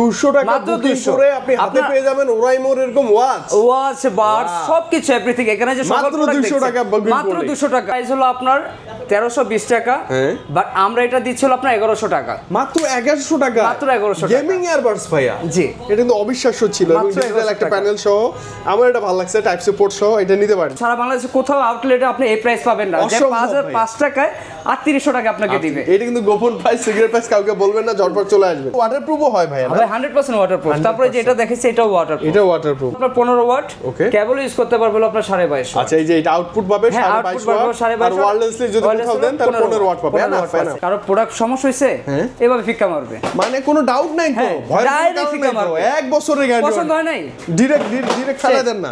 200 টাকা বুকিং করে আপনি হাতে পেয়ে যাবেন ওরাইমোর এরকম ওয়াচ বাট সবকিছু এভরিথিং এখানে যে সকল মাত্র 200 টাকা মাত্র 200 টাকা প্রাইস হলো আপনার 1320 টাকা বাট আমরা এটা দিচ্ছি হলো আপনার 1100 টাকা মাত্র 1100 টাকা মাত্র 1100 টাকা গেমিং ইয়ারবাডস ভাইয়া জি এটা কিন্তু অবিশ্বাস্য ছিল এবং ডিজিটাল একটা প্যানেল সহ আমার এটা ভালো লাগছে টাইপ সাপোর্ট সহ এটা নিতে পারেন সারা বাংলাদেশে কোথাও আউটলেটে আপনি এই প্রাইস পাবেন না যে 5005 টাকায় 3800 টাকা আপনাকে দিবে এটা কিন্তু গোপন প্রাইস সিগারেট প্রাইস কাউকে বলবেন না ঝটপট চলে আসবে ওয়াটারপ্রুফও হয় ভাইয়া ভাই 100% ওয়াটারপ্রুফ তারপরে যেটা দেখেছি এটাও ওয়াটারপ্রুফ এটা ওয়াটারপ্রুফ আপনার 15 ওয়াট ওকে কেবল ইউজ করতে পারবেন আপনার 2250 আচ্ছা এই যে এটা আউটপুট পাবে 2250 ওয়াট আর ওয়্যারলেসলি যদি কোথাও দেন তাহলে 15 ওয়াট পাবে না কারো প্রোডাক্ট সমস্যা হইছে এভাবে ফিক্কা মারবে মানে কোনো ডাউট নাই তো ডাইরেক্ট ফিক্কা মারবে এক বছরের গ্যারান্টি পছন্দ হয় নাই ডাইরেক্ট ফেলা দেন না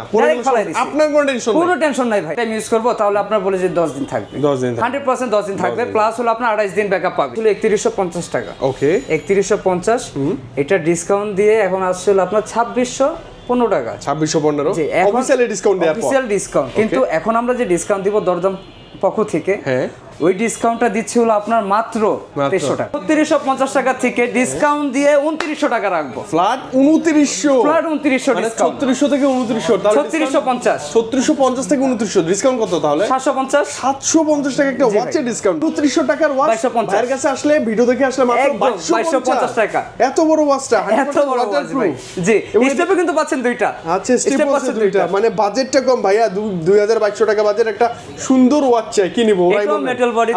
আপনার কোনো টেনশন কোনো টেনশন নাই ভাই টাইম ইউজ করব তাহলে আপনার বলে যে 10 দিন থাকবে 10 দিন 100% 10 দিন থাকবে প্লাস হলো আপনার 28 দিন ব্যাকআপ পাবে হলো 3150 টাকা ওকে 3150 এটা ডিসকাউন্ট দিয়ে এখন আসলে আপনার 2615 টাকা 2615 অফিশিয়ালি ডিসকাউন্ট দেয়া অফিশিয়াল ডিসকাউন্ট কিন্তু এখন আমরা যে ডিসকাউন্ট দিব দরদাম পক্ষ থেকে হ্যাঁ ওই ডিসকাউন্টটা দিচ্ছি হলো আপনার মাত্র 2300 টাকা 3250 টাকা থেকে ডিসকাউন্ট দিয়ে 2900 টাকা রাখবো ফ্ল্যাট 2900 ফ্ল্যাট 2900 ডিসকাউন্ট 3600 থেকে 2900 তাহলে 3650 3650 থেকে 2900 ডিসকাউন্ট কত তাহলে 750 টাকা একটা ওয়াচের ডিসকাউন্ট 3200 টাকার ওয়াচ ভাইয়ের কাছে আসলে ভিডিও দেখে আসলে মাত্র 2250 টাকা এত বড় ওয়াচটা এত বড় ওয়াচ ভাই জি স্টেপে কিন্তু পাচ্ছেন দুইটা আচ্ছা স্টেপ আছে দুইটা মানে বাজেটটা কম ভাইয়া 2200 টাকা বাজেট একটা সুন্দর ওয়াচ চাই কি নিব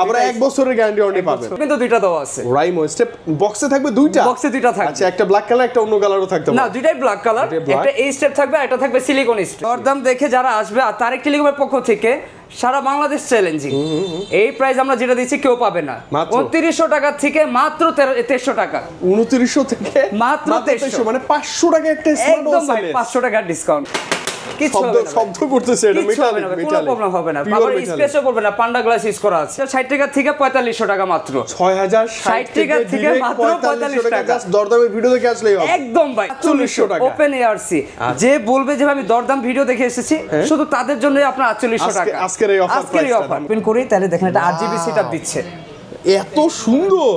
আমরা এক বছরের গ্যারান্টি ওয়ারেন্টি পাবেন কিন্তু দুইটা দেওয়া আছে রাইমো স্টেপ বক্সে থাকবে দুইটা বক্সে দুইটা থাকবে আচ্ছা একটা ব্ল্যাক কালার একটা অন্য কালারও থাকতে পারে না দুইটাই ব্ল্যাক কালার একটা এই স্টেপ থাকবে একটা থাকবে সিলিকন স্টেপ দরদাম দেখে যারা আসবে আর তারেক টেলিকমের পক্ষ থেকে সারা বাংলাদেশ চ্যালেঞ্জিং এই প্রাইস আমরা যেটা দিচ্ছি কেউ পাবে না 2900 টাকা থেকে মাত্র 2300 টাকা 2900 থেকে মাত্র 2300 মানে 500 টাকা একটা স্মার্ট ওয়াচ একদম 500 টাকা ডিসকাউন্ট শব্দ করতেছে এটা মেটাল কোনো প্রবলেম হবে না আবার স্পেসও পড়বে না পান্ডা গ্লাস ইউজ করা আছে 60 টাকা থেকে 4500 টাকা মাত্র 6060 টাকা থেকে মাত্র 4500 টাকা দরদামের ভিডিও দেখে আসলেই হবে একদম ভাই 4400 টাকা ওপেন এআরসি যে বলবে যে আমি দরদাম ভিডিও দেখে এসেছি শুধু তাদের জন্যই আপনার 4800 টাকা আজকের এই অফার ওপেন করি তাহলে দেখেন এটা RGB সেটআপ দিচ্ছে এত সুন্দর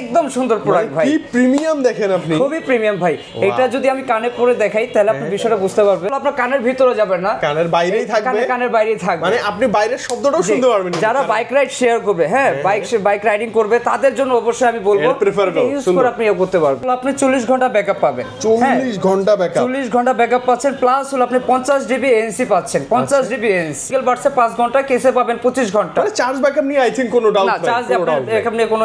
একদম সুন্দর প্রোডাক্ট ভাই কি প্রিমিয়াম দেখেন আপনি খুবই প্রিমিয়াম ভাই এটা যদি আমি কানে পরে দেখাই তাহলে আপনি বিষয়টা বুঝতে পারবেন আপনার কানের ভিতরে যাবে না কানের বাইরেই থাকবে কানের বাইরেই থাকবে মানে আপনি বাইরের শব্দটাও শুনতে পারবেন যারা বাইক রাইড শেয়ার করবে হ্যাঁ বাইক রাইডিং করবে তাদের জন্য অবশ্যই আমি বলবো ইউজ করে আপনি করতে পারবেন আপনি 40 ঘন্টা ব্যাকআপ পাবেন 40 ঘন্টা ব্যাকআপ 40 ঘন্টা ব্যাকআপ পাচ্ছেন প্লাস হলো আপনি 50 জিবি এনসি পাচ্ছেন 50 জিবি এনসি সিঙ্গেল বাটসে 5 ঘন্টা কেসে পাবেন 25 ঘন্টা মানে চার্জ ব্যাকআপ নিয়ে আই থিং কোনো ডাউট নাই না চার্জ ব্যাকআপ নিয়ে কোনো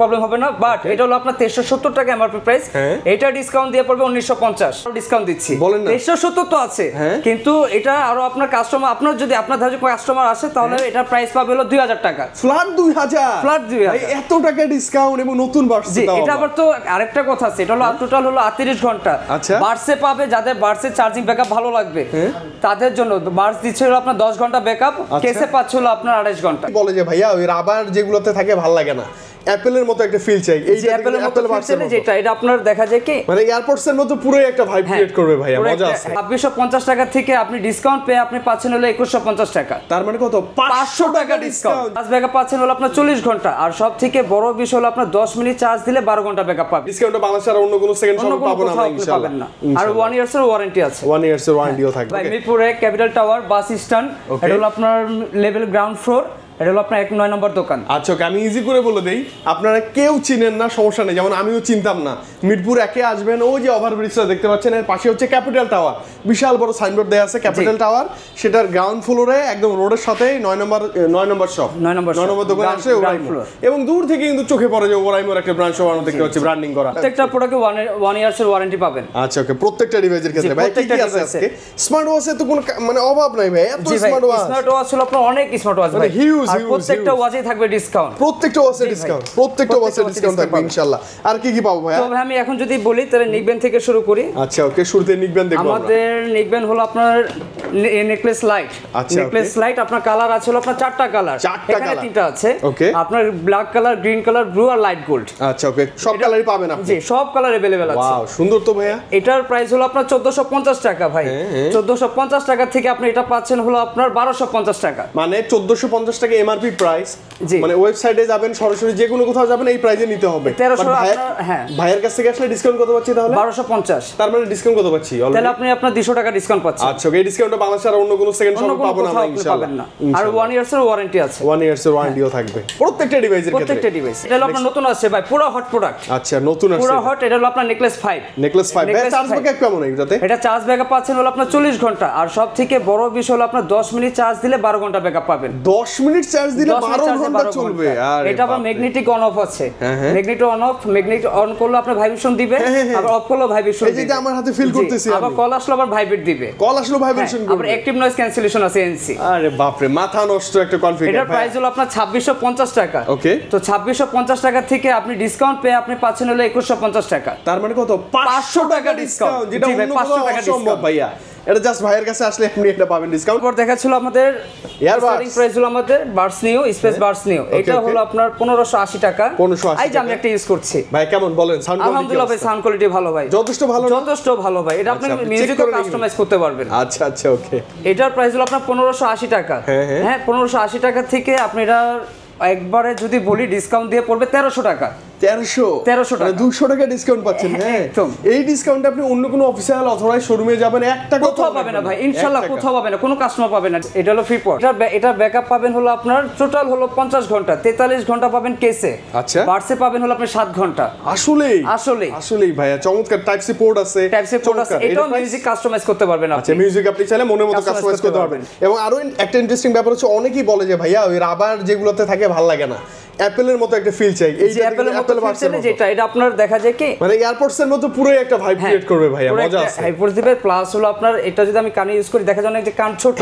প্রবলেম হবে না বাট এটা হলো আপনার 2370 টাকা এমআরপি প্রাইস এটা ডিসকাউন্ট দিয়ে পড়বে 1950 ডিসকাউন্ট দিচ্ছি 2370 তো আছে কিন্তু এটা আরো আপনার কাস্টমার আপনার যদি আপনার ধারে কাস্টমার আসে তাহলে এটা প্রাইস পাবে হলো 2000 টাকা ফ্ল্যাট 2000 ফ্ল্যাট 2000 ভাই এত টাকা ডিসকাউন্ট এবং নতুন বার্স জি এটা আবার তো আরেকটা কথা আছে এটা হলো টোটাল হলো 38 ঘন্টা বার্সে পাবে যাদের বার্সে চার্জিং ব্যাকআপ ভালো লাগবে তাদের জন্য বার্স দিচ্ছে হলো আপনার 10 ঘন্টা ব্যাকআপ কেসে পাচ্ছে হলো আপনার 28 ঘন্টা বলে যে ভাইয়া ওই রাবার যেগুলোতে থাকে ভালো লাগে না অ্যাপলের মতো একটা ফিল চাই এই যে অ্যাপলের মতো ফিল যেটা এটা আপনার দেখা যায় কি মানে এয়ারপোর্টস এর মতো পুরো একটা ভাইব ক্রিয়েট করবে ভাইয়া মজা আছে 2650 টাকা থেকে আপনি ডিসকাউন্ট পেয়ে আপনি পাচ্ছেন হলো 2150 টাকা তার মানে কত 500 টাকা ডিসকাউন্ট চার্জ ব্যাকআপ পাচ্ছেন হলো আপনার 40 ঘন্টা আর সব থেকে বড় বিষয় হলো আপনার 10 মিনিট চার্জ দিলে 12 ঘন্টা ব্যাকআপ পাবেন ডিসকাউন্ট বাংলাদেশে আর অন্য কোনো সেকেন্ড শপ পাবো না আমরা ইনশাআল্লাহ আর 1 ইয়ার্স এর ওয়ারেন্টি আছে 1 ইয়ার্স এর ওয়ারেন্টিও থাকবে ভাই মিরপুরে ক্যাপিটাল টাওয়ার বাস স্ট্যান্ড এটা হলো আপনার লেভেল গ্রাউন্ড ফ্লোর এটা হলো আপনার 9 নম্বর দোকান আচ্ছা আমি ইজি করে বলে দেই আপনারা কেউ চিনেন না সমস্যা নেই যেমন আমিও চিনতাম না মিরপুর একে আসবেন ওই যে ওভারব্রিজটা দেখতে পাচ্ছেন এর পাশে হচ্ছে ক্যাপিটাল টাওয়ার বিশাল বড় সাইনবোর্ড দেয়া আছে ক্যাপিটাল টাওয়ার সেটার গ্রাউন্ড ফ্লোরে একদম রোডের সাথে 9 নম্বর শপ 9 নম্বর দোকান আছে ওরাইমো এবং দূর থেকে কিন্তু চোখে পড়ে যে ওরাইমোর একটা ব্রাঞ্চ ওয়ান দেখতে পাচ্ছি ব্র্যান্ডিং করা প্রত্যেকটা প্রোডাক্টে 1 ইয়ার্স এর ওয়ারেন্টি পাবেন আচ্ছা ওকে প্রত্যেকটা ডিভাইসের ক্ষেত্রে ভাই কি কি আছে আজকে স্মার্ট ওয়াচে তো কোনো মানে অভাব নাই ভাই এত স্মার্ট ওয়াচ স্মার্ট ওয়াচ হলো আপনার অনেক স্মার্ট ওয়াচ ভাই আর প্রত্যেকটা ওয়াচে থাকবে ডিসকাউন্ট প্রত্যেকটা ওয়াচে ডিসকাউন্ট থাকবে ইনশাআল্লাহ আর কি কি পাবো ভাই তবে আমি এখন যদি বলি তাহলে নিকবেন থেকে শুরু করি আচ্ছা ওকে শুরুতে নিকবেন দেখব আমাদের নিকবেন হলো আপনার নেকলেস লাইট নেকলেস লাইট আপনার কালার আছে হলো আপনার 4টা কালার এখানে 3টা আছে আপনার black colour green colour blue আর লাইট গোল্ড আচ্ছা ওকে সব কালারই পাবেন আপনি জি সব কালার अवेलेबल আছে ওয়াও সুন্দর তো ভাইয়া এটার প্রাইস হলো আপনার 1450 টাকা ভাই 1450 টাকা থেকে আপনি এটা পাচ্ছেন হলো আপনার 1250 টাকা মানে 1450 টাকা এমআরপি প্রাইস, জি। মানে ওয়েবসাইটে যাবেন সরাসরি যে কোনো কোথাও যাবেন এই প্রাইসে নিতে হবে। 1300 হ্যাঁ, ভাইয়ের কাছ থেকে আসলে ডিসকাউন্ট কত পাচ্ছি তাহলে? 1250। তার মানে ডিসকাউন্ট কত পাচ্ছি অলরেডি? তাহলে আপনি আপনার 200 টাকা ডিসকাউন্ট পাচ্ছেন। আচ্ছা, এই ডিসকাউন্টটা বাংলাদেশে আর অন্য কোনো সেকেন্ড শপে পাবো না আমরা ইনশাআল্লাহ। আর 1 ইয়ার্সের ওয়ারেন্টি আছে। 1 ইয়ার্সের ওয়ারেন্টিও থাকবে প্রত্যেকটা ডিভাইসের ক্ষেত্রে। প্রত্যেকটা ডিভাইস। এটা হলো আপনার নতুন আসছে ভাই, পুরো হট প্রোডাক্ট। আচ্ছা, নতুন আসছে পুরো হট। এটা হলো আপনার নেকলেস 5। নেকলেস 5 এর চার্জ ব্যাকআপ কেমন এটাতে? এটা চার্জ ব্যাকআপ পাচ্ছেন হলো আপনার 40 ঘন্টা, আর সবথেকে বড় বিষয় হলো আপনার 10 মিনিট চার্জ দিলে 12 ঘন্টা ব্যাকআপ পাবেন। 10 মিনিট চার্জ দিলে 12 ঘন্টা চলবে। আর এটা আবার ম্যাগনেটিক অন অফ আছে। Magnetic on of, magnetic on করলে আপনার ভাইব্রেশন দিবে, আবার অফ করলে ভাইব্রেশন দিবে। এই যে আমার হাতে ফিল করতেছি আমি। আবার কল আসলে আবার ভাইব্রেট দিবে। কল আসলে ভাইব্রেশন করবে। আবার অ্যাক্টিভ নয়েজ ক্যান্সেলেশন আছে এনসি। আরে বাপ রে, মাথা নষ্ট একটা কনফিগার। এটার প্রাইস হলো আপনার 2650 টাকা। ওকে, তো 2650 টাকা থেকে আপনি ডিসকাউন্ট পেয়ে আপনি পাচ্ছেন হলো 2150 টাকা। তার মানে কত? 500 টাকা ডিসকাউন্ট, যেটা অন্য কোথাও অসম্ভব ভাইয়া। এটা জাস্ট ভাইয়ের কাছে আসলে আপনি এটা পাবেন ডিসকাউন্ট। পর দেখাচ্ছিল আমাদের স্টার্টিং প্রাইস হলো আমাদের bars new, space bars new. এটা হলো আপনার 1580 টাকা। 1580 এই যে আমি একটা ইউজ করছি ভাই, কেমন বলেন? সাউন্ড কোয়ালিটি আলহামদুলিল্লাহ ভাই, সাউন্ড কোয়ালিটি ভালো ভাই, যথেষ্ট ভালো, যথেষ্ট ভালো ভাই। এটা আপনি মিউজিকও কাস্টমাইজ করতে পারবেন। আচ্ছা আচ্ছা, ওকে। এটার প্রাইস হলো আপনার 1580 টাকা। হ্যাঁ, 1580 টাকা থেকে আপনি এটা একবারে যদি বলি ডিসকাউন্ট দিয়ে পড়বে 1300 টাকা। 1300 টাকা, 200 টাকা ডিসকাউন্ট পাচ্ছেন। হ্যাঁ, একদম। এই ডিসকাউন্টে আপনি অন্য কোনো অফিসিয়াল অথরাইজ শোরুমে যাবেন 1 টাকা কোথাও পাবেন না ভাই, ইনশাআল্লাহ কোথাও পাবেন না, কোনো কাস্টমার পাবেন না। এটা হলো ফ্রি পট। এটা ব্যাকআপ পাবেন হলো আপনার টোটাল হলো 50 ঘন্টা, 43 ঘন্টা পাবেন কেসে। আচ্ছা, বার্সে পাবেন হলো আপনি 7 ঘন্টা। আসলেই ভাইয়া চমৎকার। টাইপ সি পোর্ট আছে, এটাও মিউজিক কাস্টমাইজ করতে পারবেন আপনি। আচ্ছা, মিউজিক আপনি চাইলে মনের মতো কাস্টমাইজ করতে পারবেন। এবং আরো একটা ইন্টারেস্টিং ব্যাপার হচ্ছে, অনেকেই বলে যে ভাইয়া ওই রাবার যেগুলোতে থাকে ভালো লাগে না, অ্যাপেলের মতো একটা ফিল চাই। এই যে অ্যাপেল ভার্সন, এটা আপনার দেখা যায় কি মানে এয়ারপডস এর মতো পুরো একটা ভাইব ক্রিয়েট করবে ভাইয়া, মজা আছে। এয়ারপডস দিবে, প্লাস হলো আপনার এটা যদি আমি কানে ইউজ করি, দেখা যায় অনেক যে কান ছোট,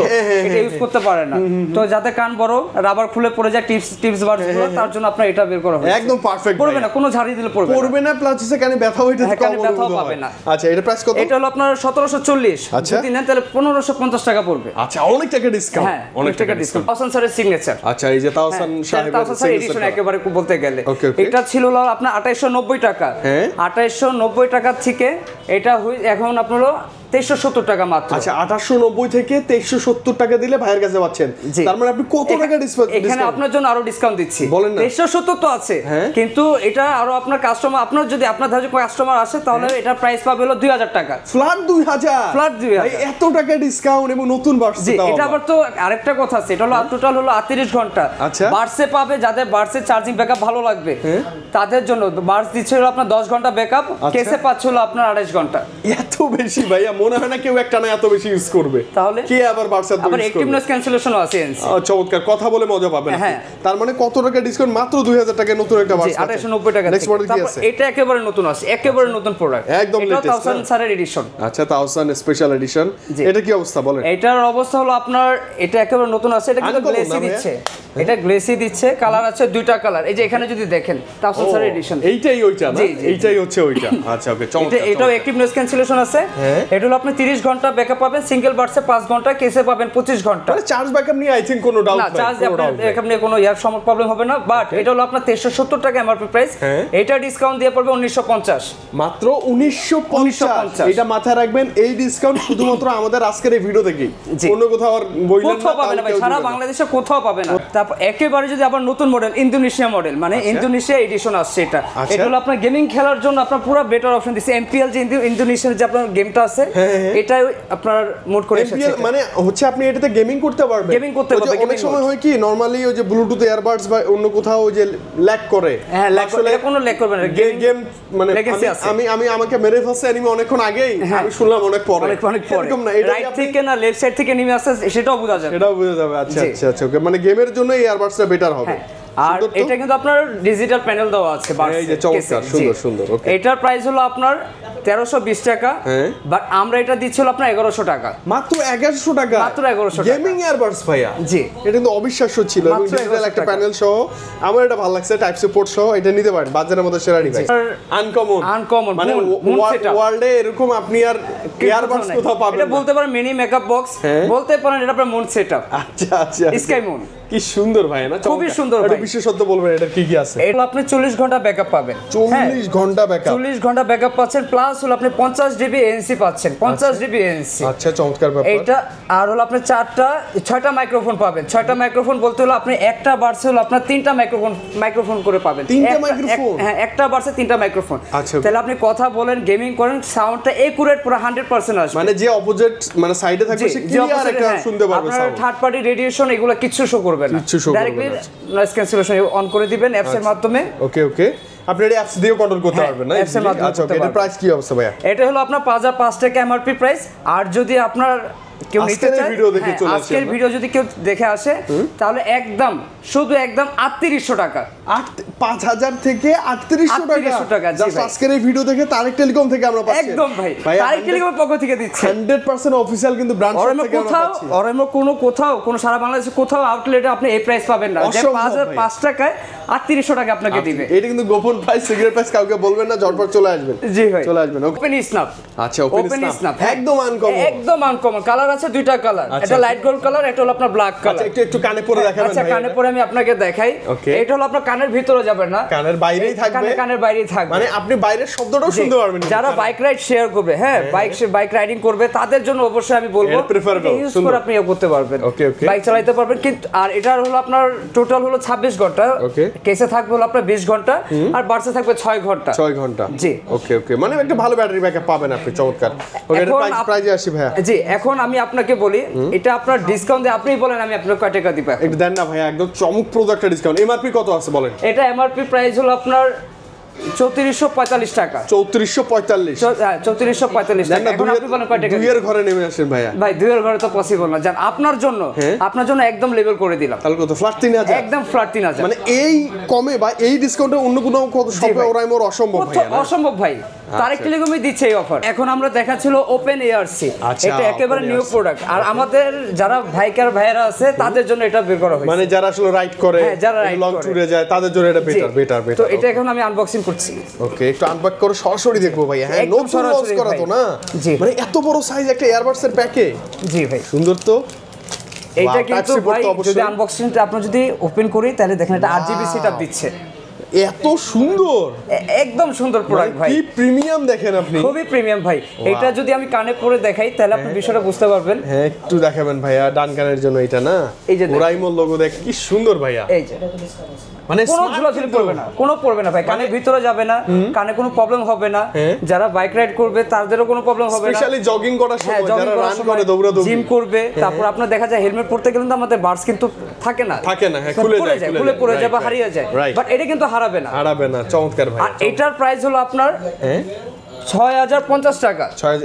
এটা ইউজ করতে পারে না। তো যাতে কান বড়, রাবার খুলে পড়ে যায় টিপস বারগুলো, তার জন্য আপনার এটা বের করা হয়েছে। একদম পারফেক্ট, পড়বে না, কোনো ঝাড়ি দিলে পড়বে না, প্লাস হচ্ছে কানে ব্যথা হইতে কানে ব্যথাও পাবে না। আচ্ছা, এটা প্রাইস কত? এটা হলো আপনার 1740। যদি নেন তাহলে 1550 টাকা পড়বে। আচ্ছা, অনেক টাকা ডিসকাউন্ট। হ্যাঁ, অনেক টাকা ডিসকাউন্ট। তাওসান স্যারের সিগনেচার। আচ্ছা, এই যে তাওসান সাহেবের এডিশন একেবারে বলতে গেলে Okay. এটা ছিল আপনার 2890 টাকা। 2890 টাকা থেকে এটা এখন আপনার 2370 টাকা মাত্র। আচ্ছা, 2890 থেকে 2370 টাকা দিলে ভাইয়ের কাছে পাচ্ছেন। তার মানে আপনি কত টাকা ডিসকাউন্ট? এখানে আপনার জন্য আরো ডিসকাউন্ট দিচ্ছি। বলেন না। 2370 তো আছে, কিন্তু এটা আরো আপনার কাস্টমার, আপনার যদি আপনার ধারে কাস্টমার আসে তাহলে এটা প্রাইস পাবে হলো 2000 টাকা। ফ্ল্যাট 2000। ফ্ল্যাট 2000। এত টাকা ডিসকাউন্ট এবং নতুন বার্সে দাও। এটা আবার তো আরেকটা কথা আছে, এটা হলো টোটাল হলো 38 ঘন্টা। আচ্ছা, বার্সে পাবে যাদের বার্সে চার্জিং ব্যাকআপ ভালো লাগবে তাদের জন্য বার্স দিচ্ছে হলো আপনার 10 ঘন্টা ব্যাকআপ, কেসে পাচ্ছে হলো আপনার 28 ঘন্টা। এত বেশি ভাইয়া, মনে হয় না কেউ একটা না এত বেশি ইউজ করবে। তাহলে কে আবার বার্সা আবার অ্যাক্টিভ নয়েজ ক্যান্সেলেশনও আছে এনসি। চমৎকার, কথা বলে মজা পাবেন। হ্যাঁ, তার মানে কত টাকা ডিসকাউন্ট? মাত্র 2000 টাকা নতুন একটা বার্স। 2890 টাকা। নেক্সট মডেল কি আছে? এটা একেবারে নতুন আছে, একেবারে নতুন প্রোডাক্ট, একদম লেটেস্ট। এটা তাওসান স্যারের এডিশন। আচ্ছা, তাওসান স্পেশাল এডিশন। এটা কি অবস্থা বলেন? এটার অবস্থা হলো আপনার এটা একেবারে নতুন আছে, এটা কিন্তু গ্লেসি দিচ্ছে। এটা গ্লেসি দিচ্ছে, কালার আছে দুইটা কালার। এই যে এখানে যদি দেখেন তাওসান স্যারের এডিশন, এইটাই ওইটা না? এইটাই হচ্ছে ওইটা। আচ্ছা, ওকে, চমৎকার। এটাও অ্যাক্টিভ নয়েজ ক্যান্সেলেশন আছে। এটা হলো আপনি 30 ঘন্টা ব্যাকআপ পাবেন, সিঙ্গেল বার্সে 5 ঘন্টা, কেসে পাবেন 25 ঘন্টা। মানে চার্জ ব্যাকআপ নিয়ে আই থিং কোনো ডাউট নাই। না, চার্জ ব্যাকআপ নিয়ে কোনো ইয়ার সমস্যা প্রবলেম হবে না। বাট এটা হলো আপনার 2370 টাকা এমআরপি প্রাইস। এটা ডিসকাউন্ট দিয়ে পড়বে 1950। মাত্র 1950। এটা মাথায় রাখবেন, এই ডিসকাউন্ট শুধুমাত্র আমাদের আজকের এই ভিডিও থেকেই, অন্য কোথাও আর বইলেন না, কোথাও পাবেন না ভাই, সারা বাংলাদেশে কোথাও পাবেন না। তারপর একেবারে যদি আবার নতুন মডেল, ইন্দোনেশিয়া মডেল, মানে ইন্দোনেশিয়া এডিশন আসছে। এটা হলো আপনার গেমিং খেলার জন্য আপনার পুরো বেটার অপশন দিচ্ছে। এমপিএল যে ইন্দোনেশিয়ার যে আপনার গেমটা আছে, এটাই আপনার মোড করে এসেছে। মানে হচ্ছে আপনি এটাতে গেমিং করতে পারবেন। গেমিং করতে পারবেন। অনেক সময় হয় কি, নরমালি ওই যে ব্লুটুথ ইয়ারবাডস বা অন্য কোথাও ওই যে ল্যাগ করে। হ্যাঁ, ল্যাগ করে, কোনো ল্যাগ করবে না। গেম মানে আমি আমাকে মেরে ফেলছে এনিমি অনেকক্ষণ আগেই, আমি শুনলাম অনেক পরে। এরকম না, রাইট থেকে না লেফট সাইড থেকে নেমে আসছে, সেটাও বোঝা যাবে। আচ্ছা আচ্ছা আচ্ছা, ওকে। মানে গেমের জন্য এই ইয়ারবাডসটা বেটার হবে। আর এটা কিন্তু আপনার ডিজিটাল প্যানেল দেওয়া আছে। এই যে চমৎকার, সুন্দর সুন্দর। ওকে, এটার প্রাইস হলো আপনার 1320 টাকা, বাট আমরা এটা দিচ্ছি হলো আপনার 1100 টাকা। মাত্র 1100 টাকা? মাত্র 1100 টাকা। গেমিং ইয়ারবাডস ভাইয়া। জি, এটা কিন্তু অবিশ্বাস্য ছিল। এবং ডিজিটাল একটা প্যানেল সহ আমার এটা ভালো লাগছে, টাইপ সি পোর্ট সহ। এটা নিতে পারেন, বাজারের মধ্যে সেরা ডিভাইস। আনকমন, মানে ওয়ার্ল্ডে এরকম আপনি আর ইয়ারবাডস কোথাও পাবেন না। এটা বলতে পারেন মিনি মেকআপ বক্স, বলতে পারেন এটা আপনার মুন সেটআপ। আচ্ছা আচ্ছা, স্কাই মুন। কি সুন্দর ভাই না, খুবই সুন্দর একটু ভাই। বিশেষত্ব বলবেন এটা কি কি আছে? এটা আপনি 40 ঘন্টা ব্যাকআপ পাবেন। 40 ঘন্টা ব্যাকআপ, 40 ঘন্টা ব্যাকআপ পাচ্ছেন, প্লাস হলো আপনি 50 জিবি এনসি পাচ্ছেন, 50 জিবি এনসি। আচ্ছা, চমৎকার ব্যাপার। এটা আর হলো আপনি 6টা মাইক্রোফোন পাবেন। 6টা মাইক্রোফোন বলতে হলো আপনি একটা বার্সে হলো আপনার 3টা মাইক্রোফোন করে পাবেন। 3টা মাইক্রোফোন? হ্যাঁ, একটা বার্সে 3টা মাইক্রোফোন। আচ্ছা, তাহলে আপনি কথা বলেন, গেমিং করেন, সাউন্ডটা একুরেট পুরো 100% আসবে। মানে যে অপোজিট মানে সাইডে থাকবে সে ক্লিয়ার একটা শুনতে পারবে আপনার সাউন্ড। থার্ড পার্টি রেডিয়েশন এগুলো কিচ্ছু শো করবে না, কিচ্ছু show করবে ডাইরেক্টলি না। নয়েজ ক্যান্সেলেশন অন করে দিবেন অ্যাপস এর মাধ্যমে। ওকে ওকে, আপনি এটা অ্যাপস দিয়েও কন্ট্রোল করতে হ্যাঁ, পারবেন না? apps এর মাধ্যমে আচ্ছা, করতে ওকে, এটার পারবেন। প্রাইস কি অবস্থা ভাইয়া? এটা হলো আপনার 5005 টাকা এমআরপি প্রাইস। আর যদি আপনার কেউ নিতে আজকের এই চায়, ভিডিও দেখে হ্যাঁ, চলে আসি আজকের আমরা। ভিডিও যদি কেউ দেখে আসে তাহলে শুধু একদম 3800 টাকা। 5000 থেকে 3800 টাকা। 3800 টাকা, জি জাস্ট ভাই। আজকের এই ভিডিও দেখে তারেক টেলিকম থেকে আমরা পাচ্ছি। একদম ভাই, তারিখ টেলিকমের পক্ষ থেকে দিচ্ছে। 100% অফিশিয়াল কিন্তু ব্রান্ড শপ থেকে আমরা পাচ্ছি। কোথাও সারা বাংলাদেশে কোথাও আউটলেটে আপনি এই প্রাইস পাবেন না, যে অসম্ভব 5005 টাকায় 3800 টাকা আপনাকে দিবে। এটা কিন্তু গোপন প্রাইস, সিগারেট প্রাইস কাউকে বলবেন না, ঝটপট চলে আসবেন। জি ভাই, চলে আসবেন। Open snap. আচ্ছা, ওপেন স্ন্যাপ একদম আনকমন কালার আছে, দুইটা কালার, একটা লাইট গোল্ড কালার, একটা হলো আপনার ব্ল্যাক আচ্ছা, কালার। একটু কানে পরে দেখাবেন আচ্ছা, ভাই? কানে পরে আমি আপনাকে দেখাই। Okay. এটা হলো আপনার কানের ভিতরে যাবে না, কানের বাইরেই থাকবে। কানের বাইরেই থাকবে, মানে আপনি বাইরের শব্দটাও শুনতে পারবেন। যারা বাইক রাইড শেয়ার করবে, হ্যাঁ, বাইক রাইডিং করবে, তাদের জন্য অবশ্যই আমি বলবো এটা preferable, ইউজ সুন্দর। করে আপনি ইয়ে করতে পারবেন, Okay, okay. বাইক চালাতে পারবেন। কিন্তু আর এটার হলো আপনার টোটাল হলো 26 ঘন্টা, Okay. কেসে থাকবে হলো আপনার 20 ঘন্টা, আর বার্সে থাকবে 6 ঘন্টা। 6 ঘন্টা। জি। ওকে ওকে, মানে একটা ভালো ব্যাটারি ব্যাকআপ পাবেন আপনি, চমৎকার। ওকে, এটা এখন প্রাইজে আসি ভাইয়া। জি, এখন আমি আপনাকে বলি এটা আপনার ডিসকাউন্ট দিয়ে আপনি বলেন আমি আপনাকে কয় টাকা দিব। একটু দেন না ভাইয়া, একদম চমকপ্রদ একটা ডিসকাউন্ট। এমআরপি কত আছে বলেন? এটা এমআরপি প্রাইস হলো আপনার 3445 টাকা। 3445। 3445 টাকা। এখন আপনি বলেন কয় টাকা? দুইয়ের ঘরে নেমে আসেন ভাইয়া। ভাই, দুইয়ের ঘরে তো পসিবল না, জান আপনার জন্য, হ্যাঁ। আপনার জন্য একদম লেভেল করে দিলাম। তাহলে কত? ফ্ল্যাট 3000। একদম ফ্ল্যাট 3000। মানে এই কমে বা এই ডিসকাউন্টে অন্য কোনো কত শপে ভাই। ওরাই মোর অসম্ভব ভাইয়া না? অসম্ভব ভাই, তারেক টেলিকমই দিচ্ছে এই অফার। এখন আমরা দেখাচ্ছিল ওপেন এআরসি, আচ্ছা, এটা একেবারে Open নিউ ARC। প্রোডাক্ট। আর আমাদের যারা ভাইয়েরা আছে তাদের জন্য এটা বের করা হয়েছে। মানে যারা আসলে রাইড করে, হ্যাঁ, যারা ride লং করে। ট্যুরে যায় তাদের জন্য এটা জি। বেটার। তো এটা এখন আমি আনবক্সিং করছি। ওকে, একটু আনপ্যাক করে সরাসরি দেখবো ভাইয়া। হ্যাঁ, একদম নতুন লঞ্চ সরাসরি করা তো ভাই। না? জি। মানে এত বড় সাইজ একটা এয়ারবাডস এর প্যাকে। জি ভাই, সুন্দর তো। এইটা Wow, কিন্তু Type-C port ভাই তো অবশ্যই। যদি আনবক্সিংটা আপনি যদি ওপেন করি তাহলে দেখেন এটা আরজিবি সেটআপ দিচ্ছে। এত সুন্দর, একদম সুন্দর প্রোডাক্ট ভাই, কি প্রিমিয়াম দেখেন আপনি। খুবই প্রিমিয়াম ভাই। এটা যদি আমি কানে পরে দেখাই তাহলে আপনি বিষয়টা বুঝতে পারবেন। হ্যাঁ, একটু দেখাবেন ভাইয়া, ডান কানের জন্য এটা না? এই যে দেখেন। ওরাইমোর লোগো দেখ কি সুন্দর ভাইয়া। এই যে মানে কোনো smart ঝুলাঝুলি কিন্তু। পড়বে না, কোনো পড়বে না ভাই, কানের ভিতরে যাবে না, কানে কোনো প্রবলেম হবে না। হ্যাঁ। যারা বাইক রাইড করবে তাদেরও কোনো প্রবলেম হবে না। স্পেশালি জগিং করার হ্যাঁ, সময়, jogging যারা করার রান সময়, করে, দৌড়াদৌড়ি জিম করবে, তারপর আপনার দেখা যায় হেলমেট পরতে গেলে তো আমাদের বার্স কিন্তু থাকে না, থাকে না, হ্যাঁ, খুলে যায়, খুলে পড়ে যায় বা Right, হারিয়ে যায়, right. বাট এটা কিন্তু হারাবে না। হারাবে না, চমৎকার ভাই। আর এটার প্রাইস হলো আপনার হ্যাঁ, 6050 টাকা।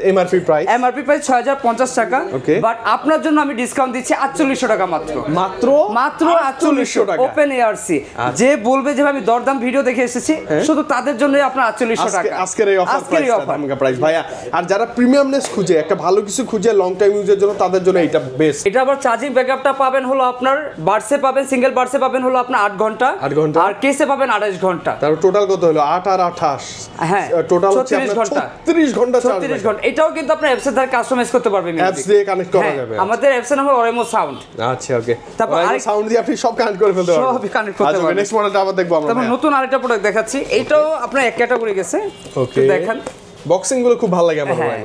MRP price. এমআরপি প্রাইস 6050 টাকা, Okay. বাট আপনার জন্য আমি ডিসকাউন্ট দিচ্ছি 4800 টাকা মাত্র। মাত্র মাত্র 4800 টাকা। Open ARC. যে বলবে যে আমি দরদাম ভিডিও দেখে এসেছি, শুধু তাদের জন্যই আপনার 4800 টাকা। আজকের এই অফার আজকের এই অফার প্রাইস ভাইয়া। আর যারা প্রিমিয়ামনেস খুঁজে, একটা ভালো কিছু খুঁজে লং টাইম ইউজের জন্য, তাদের জন্য এটা বেস্ট। এটা আবার চার্জিং ব্যাকআপটা পাবেন হলো আপনার বার্সে পাবেন, সিঙ্গেল বার্সে পাবেন হলো আপনার 8 ঘন্টা, 8 ঘন্টা। আর কেসে পাবেন 28 ঘন্টা। তার টোটাল কত হলো? 8 আর 28। হ্যাঁ, টোটাল হচ্ছে 36 ঘন্টা। 30 ঘন্টা চার্জ। 36 ঘন্টা। এটাও কিন্তু আপনি অ্যাপসের দ্বারা কাস্টমাইজ করতে পারবেন, অ্যাপস দিয়ে কানেক্ট করা যাবে। আমাদের অ্যাপসের নাম হলো অরেমো সাউন্ড। আচ্ছা, ওকে। তারপর আরেক সাউন্ড দিয়ে আপনি সব কানেক্ট করে ফেলতে পারবেন। সবই connect করতে পারবেন। নেক্সট মডেলটা আবার দেখবো আমরা। তারপর নতুন আরেকটা প্রোডাক্ট দেখাচ্ছি, এটাও আপনার এক ক্যাটাগরি গেছে। ওকে, দেখেন বক্সিং গুলো খুব ভালো লাগে আমার। হ্যাঁ।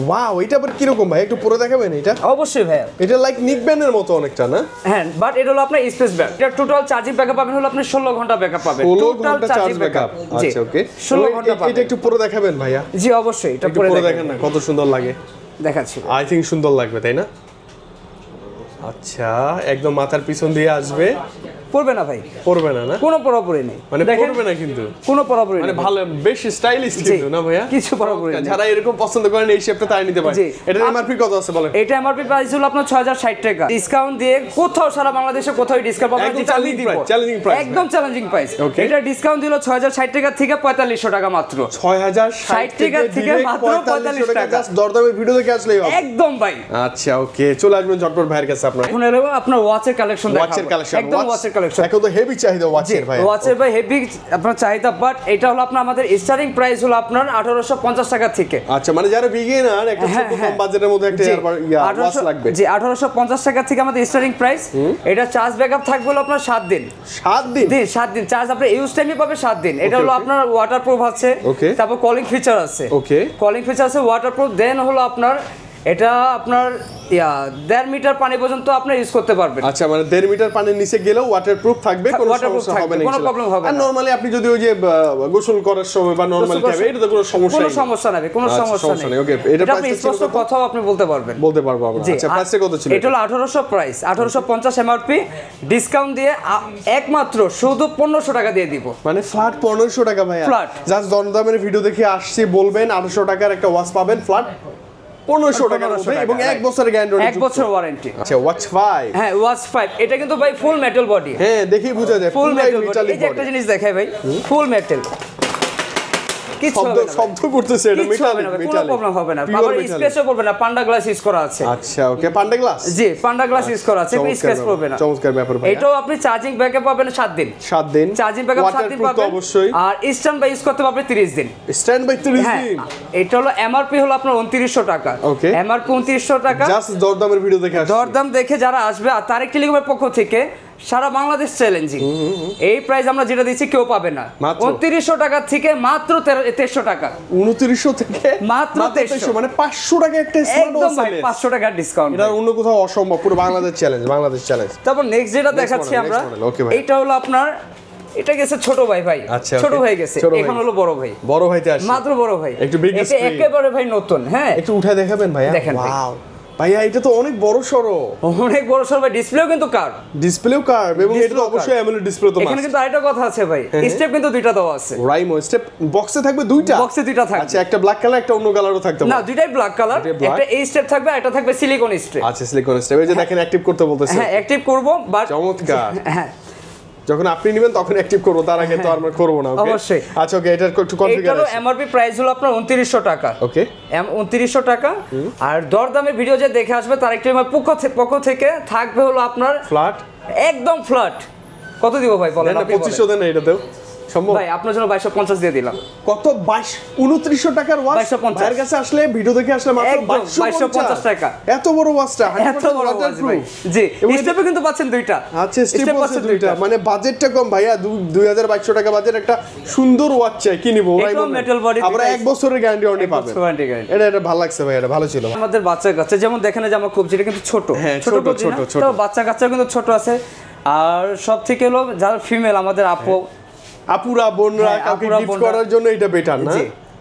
ওয়াও, এটা আবার কি রকম ভাই? একটু পরে দেখাবেন এটা? অবশ্যই ভাইয়া। এটা লাইক নিকব্যান্ডের মতো অনেকটা না? হ্যাঁ, বাট এটা হলো আপনার স্পেস ব্যাক। এটা টোটাল চার্জিং ব্যাকআপ পাবেন হলো আপনি 16 ঘন্টা ব্যাকআপ পাবেন। 16 টোটাল ঘন্টা চার্জিং চার্জ ব্যাকআপ। ব্যাকআপ। জি, আচ্ছা, ওকে। 16 ঘন্টা পাবেন। এটা একটু পরে দেখাবেন ভাইয়া? জি, অবশ্যই এটা একটু পরে পরে দেখেন দেখেন না কত সুন্দর লাগে। দেখাচ্ছি। আই থিংক সুন্দর লাগবে, তাই না? আচ্ছা, একদম মাথার পিছন দিয়ে আসবে। পড়বে না ভাই, পড়বে না? না কোনো পরাপরি নেই, মানে দেখেন পড়বে না কিন্তু, কোনো পরাপরি মানে নেই। ভালো, বেশ স্টাইলিশ কিন্তু না ভাইয়া? কিছু পরাপরি নেই। যারা এরকম পছন্দ করেন এই শেপটা তাই নিতে পারে। জি। এটা এমআরপি কত আছে বলেন? এটা এমআরপি প্রাইস হলো আপনার 6060 টাকা। ডিসকাউন্ট দিয়ে কোথাও সারা বাংলাদেশে কোথাও ডিসকাউন্ট পাবেন না, একদম যেটা আমি দিব। Challenging price. একদম চ্যালেঞ্জিং প্রাইস। Okay. এটা ডিসকাউন্ট দিলো 6060 টাকা থেকে 4500 টাকা মাত্র। 6060 টাকা থেকে direct মাত্র 4500 টাকা। টাকা। জাস্ট দরদামের ভিডিও দেখে আসলেই হবে। একদম ভাই। আচ্ছা, ওকে, চলে আসবেন ঝটপট ভাইয়ের কাছে আপনার। এখন এলো আপনার ওয়াচের কালেকশন দেখাবো। ওয়াচের কালেকশন, একদম ওয়াচের কালেকশন। কালেকশন। এখন তো হেভি চাহিদা ওয়াচের ভাই, ওয়াচের ভাই হেভি আপনার চাহিদা, বাট এটা হলো আপনার আমাদের স্টার্টিং প্রাইস হলো আপনার 1850 টাকা থেকে। আচ্ছা, মানে যারা বিগিনার একটা ছোট কম বাজেটের মধ্যে একটা ওয়াচ লাগবে, জি 1850 টাকা থেকে আমাদের স্টার্টিং প্রাইস। এটা চার্জ ব্যাকআপ থাকবে হলো আপনার 7 দিন। 7 দিন? জি 7 দিন চার্জ, আপনার ইউজ টাইমে পাবে 7 দিন। এটা হলো আপনার ওয়াটারপ্রুফ আছে, তারপর কলিং ফিচার আছে, কলিং ফিচার আছে, ওয়াটারপ্রুফ। দেন হলো আপনার এটা আপনার 1.5 মিটার পানি পর্যন্ত আপনি ইউজ করতে পারবেন। আচ্ছা, মানে 1.5 মিটার পানির নিচে গেলেও ওয়াটারপ্রুফ থাকবে, কোনো সমস্যা হবে না, কোনো প্রবলেম হবে না। আর নরমালি আপনি যদি ওই যে গোসল করার সময় বা নরমালি ট্যাবে, এটা তো কোনো সমস্যা নেই, কোনো সমস্যা নেই, কোনো সমস্যা নেই। ওকে, এটা আপনি স্পষ্ট কথাও আপনি বলতে পারবেন, বলতে পারবো আমরা। আচ্ছা, প্রাইসটা কত ছিল? এটা হলো 1800 প্রাইস, 1850 এমআরপি, ডিসকাউন্ট দিয়ে একমাত্র শুধু 1500 টাকা দিয়ে দিব। মানে ফ্ল্যাট 1500 টাকা ভাই, ফ্ল্যাট। জাস্ট দরদামের ভিডিও দেখে আসছি বলবেন 800 টাকার একটা ওয়াচ পাবেন ফ্ল্যাট 1500 টাকার মধ্যে, এবং 1 বছরের গ্যারান্টি, 1 বছর ওয়ারেন্টি। আচ্ছা, ওয়াচ 5? হ্যাঁ, ওয়াচ 5। এটা কিন্তু ভাই ফুল মেটাল বডি। হ্যাঁ, দেখেই বোঝা যায় ফুল মেটাল বডি। মেটালিক এই যে একটা জিনিস দেখাই ভাই, ফুল মেটাল, কিছু হবে না, শব্দ করতেছে, এটা মেটালিক, কোনো প্রবলেম হবে না। আবার স্পেসও পড়বে না, পান্ডা গ্লাস ইউজ করা আছে। আচ্ছা, ওকে, পান্ডা গ্লাস? জি, পান্ডা গ্লাস ইউজ করা আছে, স্পেস পড়বে না। চমৎকার ব্যাপার ভাই। এটাও আপনি চার্জিং ব্যাকআপ পাবেন 7 দিন। 7 দিন চার্জিং ব্যাকআপ 7 দিন পাবেন, অবশ্যই। আর স্ট্যান্ড বাই ইউজ করতে পারবেন 30 দিন। স্ট্যান্ড বাই 30 দিন? এটা হলো এমআরপি হলো আপনার 2900 টাকা। ওকে, এমআরপি 2900 টাকা। জাস্ট দরদামের ভিডিও দেখে আসছি। দরদাম দেখে যারা আসবে, আর তারেক টেলিকমের পক্ষ থেকে সারা বাংলাদেশ চ্যালেঞ্জিং এই প্রাইস আমরা যেটা দিচ্ছি কেউ পাবে না। 2900 টাকা থেকে মাত্র 1300 টাকা। 2900 থেকে মাত্র 1300, মানে 500 টাকা একটা স্মার্ট ওয়াচ। 500 টাকা ডিসকাউন্ট, এটা অন্য কোথাও অসম্ভব, পুরো বাংলাদেশ চ্যালেঞ্জ, বাংলাদেশ চ্যালেঞ্জ। তারপর নেক্সট যেটা দেখাচ্ছি আমরা, এটা হলো আপনার, এটা গেছে ছোট ভাই, আচ্ছা, ছোট ভাই গেছে, এখন হলো বড় ভাই। বড় ভাইতে আসি, মাত্র বড় ভাই, একটু বিগ স্ক্রিন, একেবারে ভাই নতুন। হ্যাঁ, একটু উঠায় দেখাবেন ভাই? দেখেন ভাই, ওয়াও ভাইয়া, এটা তো অনেক বড় সরো, অনেক বড় সরো ভাই। ডিসপ্লেও কিন্তু কার্ভ, ডিসপ্লেও কার্ভ, এবং এটা তো অবশ্যই অ্যামোলেড ডিসপ্লে। তো এখানে কিন্তু আরেকটা কথা আছে ভাই, স্টেপ কিন্তু দুইটা দেওয়া আছে। রাইমো স্টেপ বক্সে থাকবে দুইটা? বক্সে দুইটা থাকবে। আচ্ছা, একটা ব্ল্যাক কালার, একটা অন্য কালারও থাকতে পারে? না, দুইটাই ব্ল্যাক কালার। একটা এই স্টেপ থাকবে, একটা থাকবে সিলিকন স্টেপ। আচ্ছা, সিলিকন স্টেপ। এই যে দেখেন, অ্যাক্টিভ করতে বলতেছে। হ্যাঁ, অ্যাক্টিভ করব, বাট চমৎকার। হ্যাঁ, যখন আপনি নেবেন তখন অ্যাক্টিভ করব, তার আগে তো আমরা করব না। ওকে, অবশ্যই। আচ্ছা, ওকে, এটার একটু কনফিগারেশন। এটারও এমআরপি প্রাইস হলো আপনার 2900 টাকা। ওকে, 2900 টাকা। আর দরদামের ভিডিও যে দেখে আসবে তার একটি পক্ষ থেকে থাকবে হলো আপনার ফ্ল্যাট, একদম ফ্ল্যাট। কত দিব ভাই বলেন? 2500 দেন এটাতেও সম্ভব ভাই? আপনার জন্য 2250 দিয়ে দিলাম। কত? 2900 টাকার ওয়াচ 2250 এর কাছে আসলে, ভিডিও দেখে আসলে মাত্র 2250 টাকা। এত বড় ওয়াচটা, এত বড় ওয়াচ ভাই। জি, স্টেপে কিন্তু পাচ্ছেন দুইটা। আচ্ছা, স্টেপ আছে দুইটা, মানে বাজেটটা কম ভাইয়া, 2200 টাকা বাজেট, একটা সুন্দর ওয়াচ চাই, কি নিব? একদম মেটাল বডি, আমরা 1 বছরের গ্যারান্টি অনলি পাবেন। এটা ভালো লাগছে ভাই, এটা ভালো ছিল। আমাদের বাচ্চা কাচ্চা যেমন দেখেন যে আমার খুব, যেটা কিন্তু ছোট, ছোট তো বাচ্চা কাচ্চা কিন্তু ছোট আছে। আর সব থেকে হলো যারা ফিমেল, আমাদের আপুরা, বোনরা, কাউকে গিফট করার জন্য এটা বেটার না?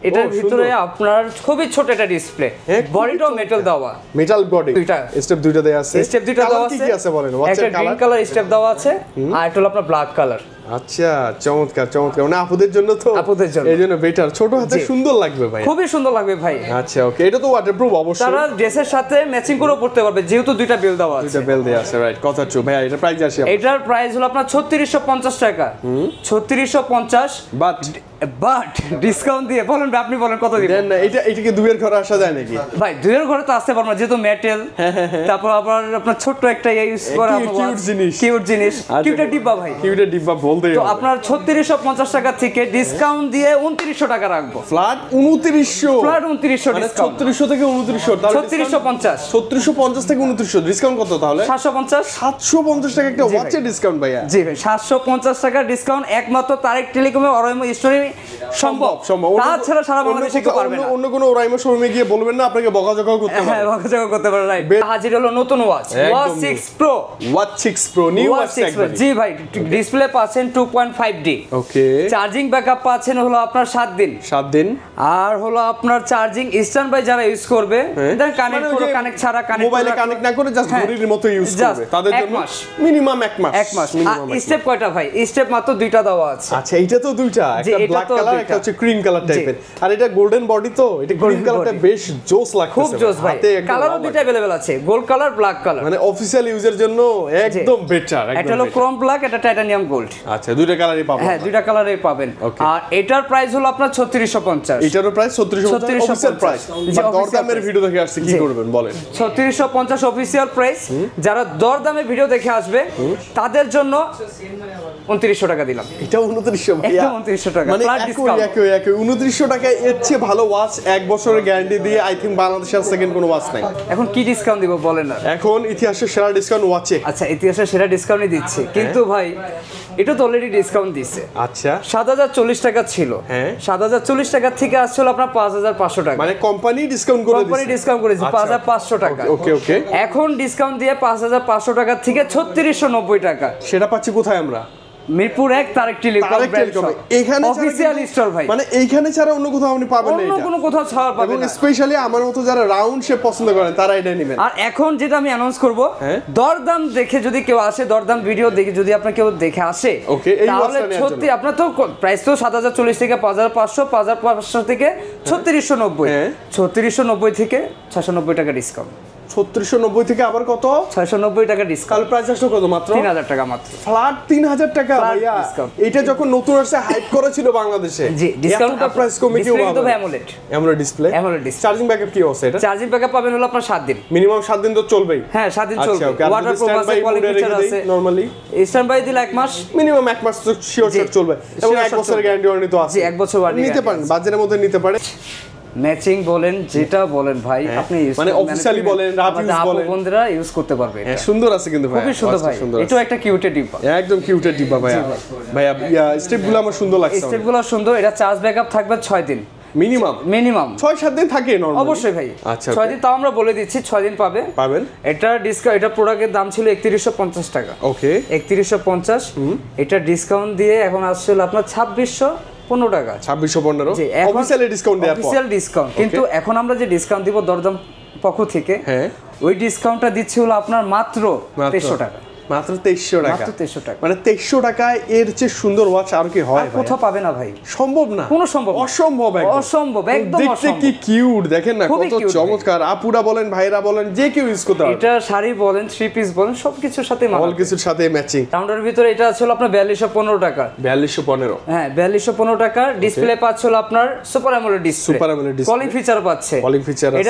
এটার ভিতরে আপনার খুবই ছোট একটা ডিসপ্লে, বডিটাও মেটাল দেওয়া, মেটাল বডি, দুইটা স্টেপ দুইটা দেয়া আছে। স্টেপ দুইটা দেওয়া আছে। কি আছে বলেন? একটা গ্রিন কালার স্টেপ দেওয়া আছে, আর একটা হলো আপনার ব্ল্যাক কালার। আচ্ছা, চমৎকার চমৎকার, মানে আপুদের জন্য তো, আপুদের জন্য এইজন্য বেটার, ছোট হাতে সুন্দর লাগবে ভাই, খুবই সুন্দর লাগবে ভাই। আচ্ছা, ওকে, এটা তো ওয়াটারপ্রুফ অবশ্যই, তারা ড্রেসের সাথে ম্যাচিং করেও পড়তে পারবে, যেহেতু দুইটা বেল দেওয়া আছে। দুইটা বেল দেয়া আছে, রাইট, কথা ট্রু ভাই। এটা প্রাইস আসে, এটার প্রাইস হলো আপনার 3650 টাকা। 3650, বাট ডিসকাউন্ট দিয়ে বলেন, আপনি বলেন কত দিবেন? না, এটাকে দুইয়ের ঘরে আসা যায় নাকি ভাই? দুইয়ের ঘরে তো আসতে পারবো না, যেহেতু মেটাল। তারপর আবার আপনার ছোট্ট একটা ইউজ করা, কিউট জিনিস, কিউটের ডিব্বা ভাই, কিউটের ডিব্বা বলতে। তো আপনার 3650 টাকা থেকে ডিসকাউন্ট দিয়ে 2900 টাকা রাখবো। Flat 2900, flat 2900 discount. 3600 থেকে 2900, তাহলে 3650, 3650 থেকে 2900 ডিসকাউন্ট কত তাহলে? 750, 750 টাকা একটা ওয়াচের ডিসকাউন্ট ভাইয়া। জি ভাই, 750 টাকা ডিসকাউন্ট একমাত্র তারেক টেলিকমে অরাইমো স্টোরে সম্ভব। তাছাড়া সারা বাংলাদেশে কেউ পারবে না। অন্য কোনো ওরাইমো শোরুমে গিয়ে বলবেন না, আপনাকে বকাঝকা করতে হবে। হ্যাঁ, বকাঝকা করতে পারে, রাইট। হাজির হলো নতুন watch, watch 6 pro. Watch 6 pro, new watch একদম। জি ভাই, ডিসপ্লে পাচ্ছেন 2.5D। ওকে, চার্জিং ব্যাকআপ পাচ্ছেন হলো আপনার 7 দিন। 7 দিন। আর হলো আপনার চার্জিং স্ট্যান্ড বাই যারা ইউজ করবে, দেন কানেক্ট করে, কানেক্ট ছাড়া, কানেক্ট মোবাইলে কানেক্ট না করে জাস্ট ঘড়ির মতো ইউজ করবে, তাদের জন্য মিনিমাম 1 মাস। 1 মাস। স্টেপ কয়টা ভাই? স্টেপ মাত্র দুইটা দেওয়া আছে। আচ্ছা, এইটা তো দুইটা, একটা ব্ল্যাক কালার, একটা হচ্ছে ক্রিম কালার টাইপের, আর এটা গোল্ডেন বডি, তো এটা ক্রিম কালারটা বেশ জোস লাগছে, খুব জোস ভাই। কালারও দুইটা अवेलेबल আছে, গোল্ড কালার, ব্ল্যাক কালার, মানে অফিশিয়াল ইউজের জন্য একদম বেটার। এটা হলো ক্রোম ব্ল্যাক, এটা টাইটানিয়াম গোল্ড। আচ্ছা দুইটা কালারই পাবেন হ্যাঁ দুইটা কালারই পাবেন আর এটার প্রাইস হলো আপনার 3650 এটারও প্রাইস 3650 অফিশিয়াল প্রাইস দরদামের ভিডিও দেখে আসছে কি করবেন বলেন 3650 অফিশিয়াল প্রাইস যারা দরদামে ভিডিও দেখে আসবে তাদের জন্য 2900 টাকা দিলাম এটা 2900 ভাই এটা 2900 টাকা মানে ফ্ল্যাট ডিসকাউন্ট একই 2900 টাকায় এর চেয়ে ভালো ওয়াচ এক বছরের গ্যারান্টি দিয়ে আই থিং বাংলাদেশের সেকেন্ড কোনো ওয়াচ নাই এখন কি ডিসকাউন্ট দিব বলেন না এখন ইতিহাসের সেরা ডিসকাউন্ট ওয়াচে আচ্ছা ইতিহাসের সেরা ডিসকাউন্টই দিচ্ছে কিন্তু ভাই এটা তো অলরেডি ডিসকাউন্ট দিছে আচ্ছা 7040 টাকা ছিল হ্যাঁ 7040 টাকা থেকে আসছিল আপনার 5500 টাকা মানে কোম্পানি ডিসকাউন্ট করে দিয়েছে কোম্পানি ডিসকাউন্ট করেছে 5500 টাকা ওকে ওকে এখন ডিসকাউন্ট দিয়ে 5500 টাকা থেকে 3690 টাকা সেটা পাচ্ছি কোথায় আমরা মিরপুর 1 তারেক টেলিকম এখানে অফিশিয়াল স্টোর ভাই মানে এইখানে ছাড়া অন্য কোথাও আপনি পাবেন না অন্য এটা কোনো কোথাও ছাড়া পাবেন না স্পেশালি আমার মতো যারা রাউন্ড শেপ পছন্দ করেন তারা এটা নেবেন আর এখন যেটা আমি অ্যানাউন্স করব হ্যাঁ? দরদাম দেখে যদি কেউ আসে দরদাম ভিডিও দেখে যদি আপনার কেউ দেখে আসে Okay, এই তাহলে ওয়াচটা নেওয়ার সত্যি আপনার তো প্রাইস তো 7040 থেকে 5500 5500 থেকে 3690 হ্যাঁ। 3690 থেকে 690 টাকা ডিসকাউন্ট 3690 থেকে আবার কত 690 টাকা ডিসকাউন্ট কাল প্রাইস আসলো কত মাত্র 3000 টাকা মাত্র ফ্ল্যাট 3000 টাকা Flat ভাইয়া discount। এটা যখন নতুন আসছে হাইপ করেছিল বাংলাদেশে জি ডিসকাউন্টটা প্রাইস কমে কি ডিসপ্লে হবে কিন্তু অ্যামোলেড আমরা display AMOLED display। Charging backup কি আছে এটা চার্জিং ব্যাকআপ পাবেন হলো আপনার 7 দিন মিনিমাম 7 দিন তো চলবেই হ্যাঁ 7 দিন চলবে ওয়াটার প্রুফ আছে কোয়ালিটি ফিচার আছে নরমালি স্ট্যান্ড বাই দিলে 1 মাস মিনিমাম 1 মাস তো শিওর জি। চলবে এবং Sure 1 বছরের চলবে। গ্যারান্টি ওয়ারেন্টি তো আছে জি 1 বছর ওয়ারেন্টি নিতে পারেন বাজারের মধ্যে নিতে পারেন ম্যাচিং বলেন যেটা বলেন ভাই আপনি use মানে করবেন, অফিশিয়ালি বলেন রাফ আমাদের ইউজ আপু বলেন বন্ধুরা ইউজ করতে পারবে এটা সুন্দর আছে কিন্তু ভাই খুবই সুন্দর ভাই এটাও একটা কিউটের ডিব্বা একদম কিউটের ডিব্বা ভাইয়া ভাইয়া স্টেপগুলো আমার সুন্দর লাগছে স্টেপগুলো সুন্দর এটা চার্জ ব্যাকআপ থাকবে 6 দিন মিনিমাম 6-7 দিন থাকে নরমালি অবশ্যই ভাই আচ্ছা 6 দিন তাও আমরা বলে দিচ্ছি 6 দিন পাবেন এটা ডিসকাউন্ট এটা প্রোডাক্টের দাম ছিল 3150 টাকা ওকে 3150 এটা ডিসকাউন্ট দিয়ে এখন আসছে হলো আপনার 2615 টাকা 2615 জি, এখন অফিশিয়ালি ডিসকাউন্ট দেয়া অফিশিয়াল ডিসকাউন্ট কিন্তু এখন আমরা যে ডিসকাউন্ট দিব দরদাম পক্ষ থেকে হ্যাঁ ওই ডিসকাউন্টটা দিচ্ছে হলো আপনার মাত্র 2300 টাকা মাত্র 2300 টাকা মাত্র 2300 টাকা মানে 2300 টাকায় এর চেয়ে সুন্দর ওয়াচ আর কি হয় ভাই কোথাও পাবে না ভাই সম্ভব না কোনো সম্ভব না। অসম্ভব একদম অসম্ভব একদম দেখতে অসম্ভব কি কিউট দেখেন না খুবই কত cute চমৎকার আপুরা বলেন ভাইরা বলেন যে কেউ ইউজ করতে পারবে এটা শাড়ি বলেন থ্রি পিস বলেন সবকিছুর সাথে অল মানাবে কিছুর সাথে ম্যাচিং রাউন্ডের ভিতরে এটা ছিল আপনার 4215 টাকা 4215 হ্যাঁ 4215 টাকা ডিসপ্লে পাচ্ছিল আপনার super AMOLED display Super AMOLED display। Calling feature পাচ্ছে কলিং ফিচার আছে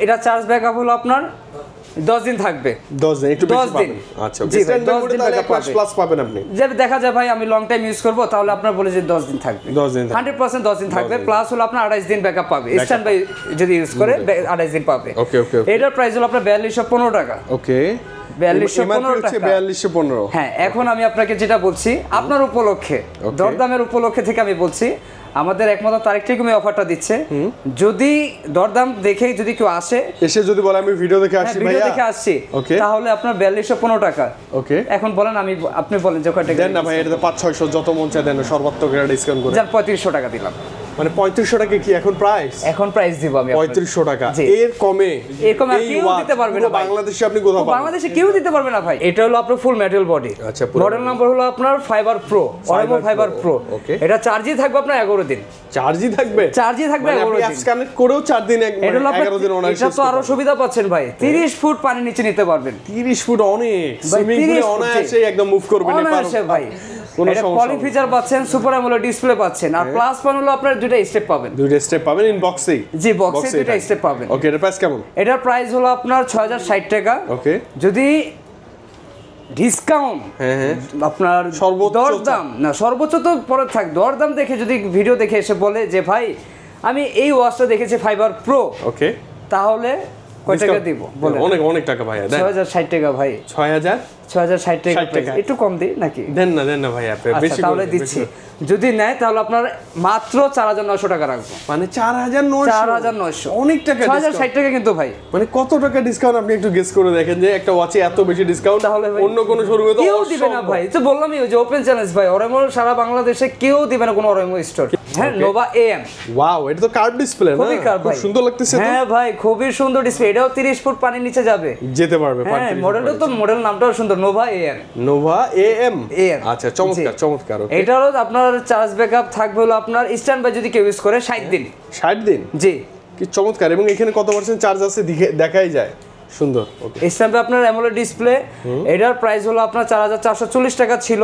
এটা চার্জ ব্যাকআপ হলো আপনার 10 দিন থাকবে 10 দিন একটু 10 বেশি দিন। পাবেন আচ্ছা জি ওকে ভাই, স্ট্যান্ডার্ড 10 মোডে দিন তাহলে backup পাবে। প্লাস পাবেন আপনি যে দেখা যায় ভাই আমি লং টাইম ইউজ করব তাহলে আপনার বলে যে 10 দিন থাকবে 10 দিন থাকবে। 100% 10 দিন থাকবে প্লাস হলো আপনার 28 দিন ব্যাকআপ পাবে স্ট্যান্ড বাই যদি ইউজ করে 28 দিন পাবে ওকে ওকে এটার প্রাইস হলো আপনার 4215 টাকা ওকে 4215 টাকা 4215 হ্যাঁ এখন আমি আপনাকে যেটা বলছি আপনার উপলক্ষে দরদামের উপলক্ষে থেকে আমি বলছি আমাদের একমাত্র তারিখ থেকে আমি অফারটা দিচ্ছে যদি দরদাম দেখে যদি কেউ আসে এসে যদি বলে আমি ভিডিও দেখে আসছি ভিডিও ভাইয়া দেখে আসছি ওকে তাহলে আপনার 4215 টাকা ওকে এখন বলেন আপনি বলেন যে কয় টাকা দেন না ভাই এটা তো 500-600 যত মন চায় দেন সর্বাত্মক একটা ডিসকাউন্ট করে যান 3500 টাকা দিলাম মানে 3500 টাকা কি এখন প্রাইস এখন প্রাইস দিব আমি আপনাকে। 3500 টাকা জি। এর কমে এর কমে আর এই কেউ watch দিতে পারবে না পুরো ভাই। বাংলাদেশে আপনি কোথাও পাবেন বাংলাদেশে কেউ দিতে পারবে না ভাই এটা হলো আপনার ফুল মেটাল বডি আচ্ছা, পুরো মডেল নাম্বার হলো আপনার ফাইবার প্রো অরেমো ফাইবার প্রো Okay। এটা চার্জই থাকবে আপনার 11 দিন চার্জই থাকবে চার্জই থাকবে মানে 11 আপনি দিন অ্যাপস কানেক্ট করেও 4 দিন এটা হলো 11 দিন আপনার অনায়াসে এটা তো আরো সুবিধা পাচ্ছেন ভাই 30 ফুট পানি নিচে নিতে পারবেন 30 ফুট অনেক ভাই, সুইমিং 30 পুলে ফুট, অনায়াসে একদম মুভ করবেন অনায়াসে ভাই কোনো এটা সমস্যা কলিং ফিচার পাচ্ছেন সুপার অ্যামোলেড ডিসপ্লে পাচ্ছেন আর প্লাস পয়েন্ট হলো আপনার দুটো স্টেপ পাবেন দুইটা স্টেপ পাবেন ইনবক্সেই জি বক্সে দুটো স্টেপ পাবেন ওকে এর প্রাইস কেমন এটার প্রাইস হলো আপনার 6060 টাকা ওকে যদি ডিসকাউন্ট হ্যাঁ হ্যাঁ আপনার সর্বোচ্চ দরদাম না সর্বোচ্চ তো পরে থাক দরদাম দেখে যদি ভিডিও দেখে এসে বলে যে ভাই আমি এই ওয়াচটা দেখেছি ফাইবার প্রো ওকে তাহলে কয় টাকা দিব বলেন অনেক অনেক টাকা ভাইয়া দেন 6060 টাকা ভাই 6000 6060 টাকা 60 টাকা। একটু কম দিই নাকি দেন না ভাই আপনি আচ্ছা বেশি তাহলে করে দিচ্ছি যদি নেয় তাহলে আপনার মাত্র 4900 টাকা রাখবো মানে 4900 4900 অনেক টাকা discount। 6060 টাকা কিন্তু ভাই মানে কত টাকা ডিসকাউন্ট আপনি একটু গেস করে দেখেন যে একটা ওয়াচে এত বেশি ডিসকাউন্ট তাহলে ভাই অন্য কোন শোরুমে তো কেউ দিবে না ভাই তো বললামই ওই যে ওপেন চ্যালেঞ্জ ভাই অরেমো সারা বাংলাদেশে কেউ দিবে না কোনো অরেমো স্টোর হ্যাঁ নোভা এএম ওয়াও এটা তো কার্ভ ডিসপ্লে না খুবই কার্ভ খুব ভাই সুন্দর লাগতেছে তো হ্যাঁ ভাই খুবই সুন্দর ডিসপ্লে এটাও 30 ফুট পানির নিচে যাবে যেতে পারবে হ্যাঁ মডেলটা তো মডেল নামটাও সুন্দর Nova am Nova am AM আচ্ছা চমৎকার চমৎকার ওকে এটারও আপনার চার্জ ব্যাকআপ থাকবে হলো আপনার স্ট্যান্ড বাই যদি কেউ ইউজ করে 60 দিন 60 দিন জি কি চমৎকার এবং এখানে কত পার্সেন্ট চার্জ আছে দেখাই যায় সুন্দর। ওকে, স্ট্যাম্পে আপনার অ্যামোলেড ডিসপ্লে, এটার প্রাইস হলো আপনার 4440 টাকা ছিল,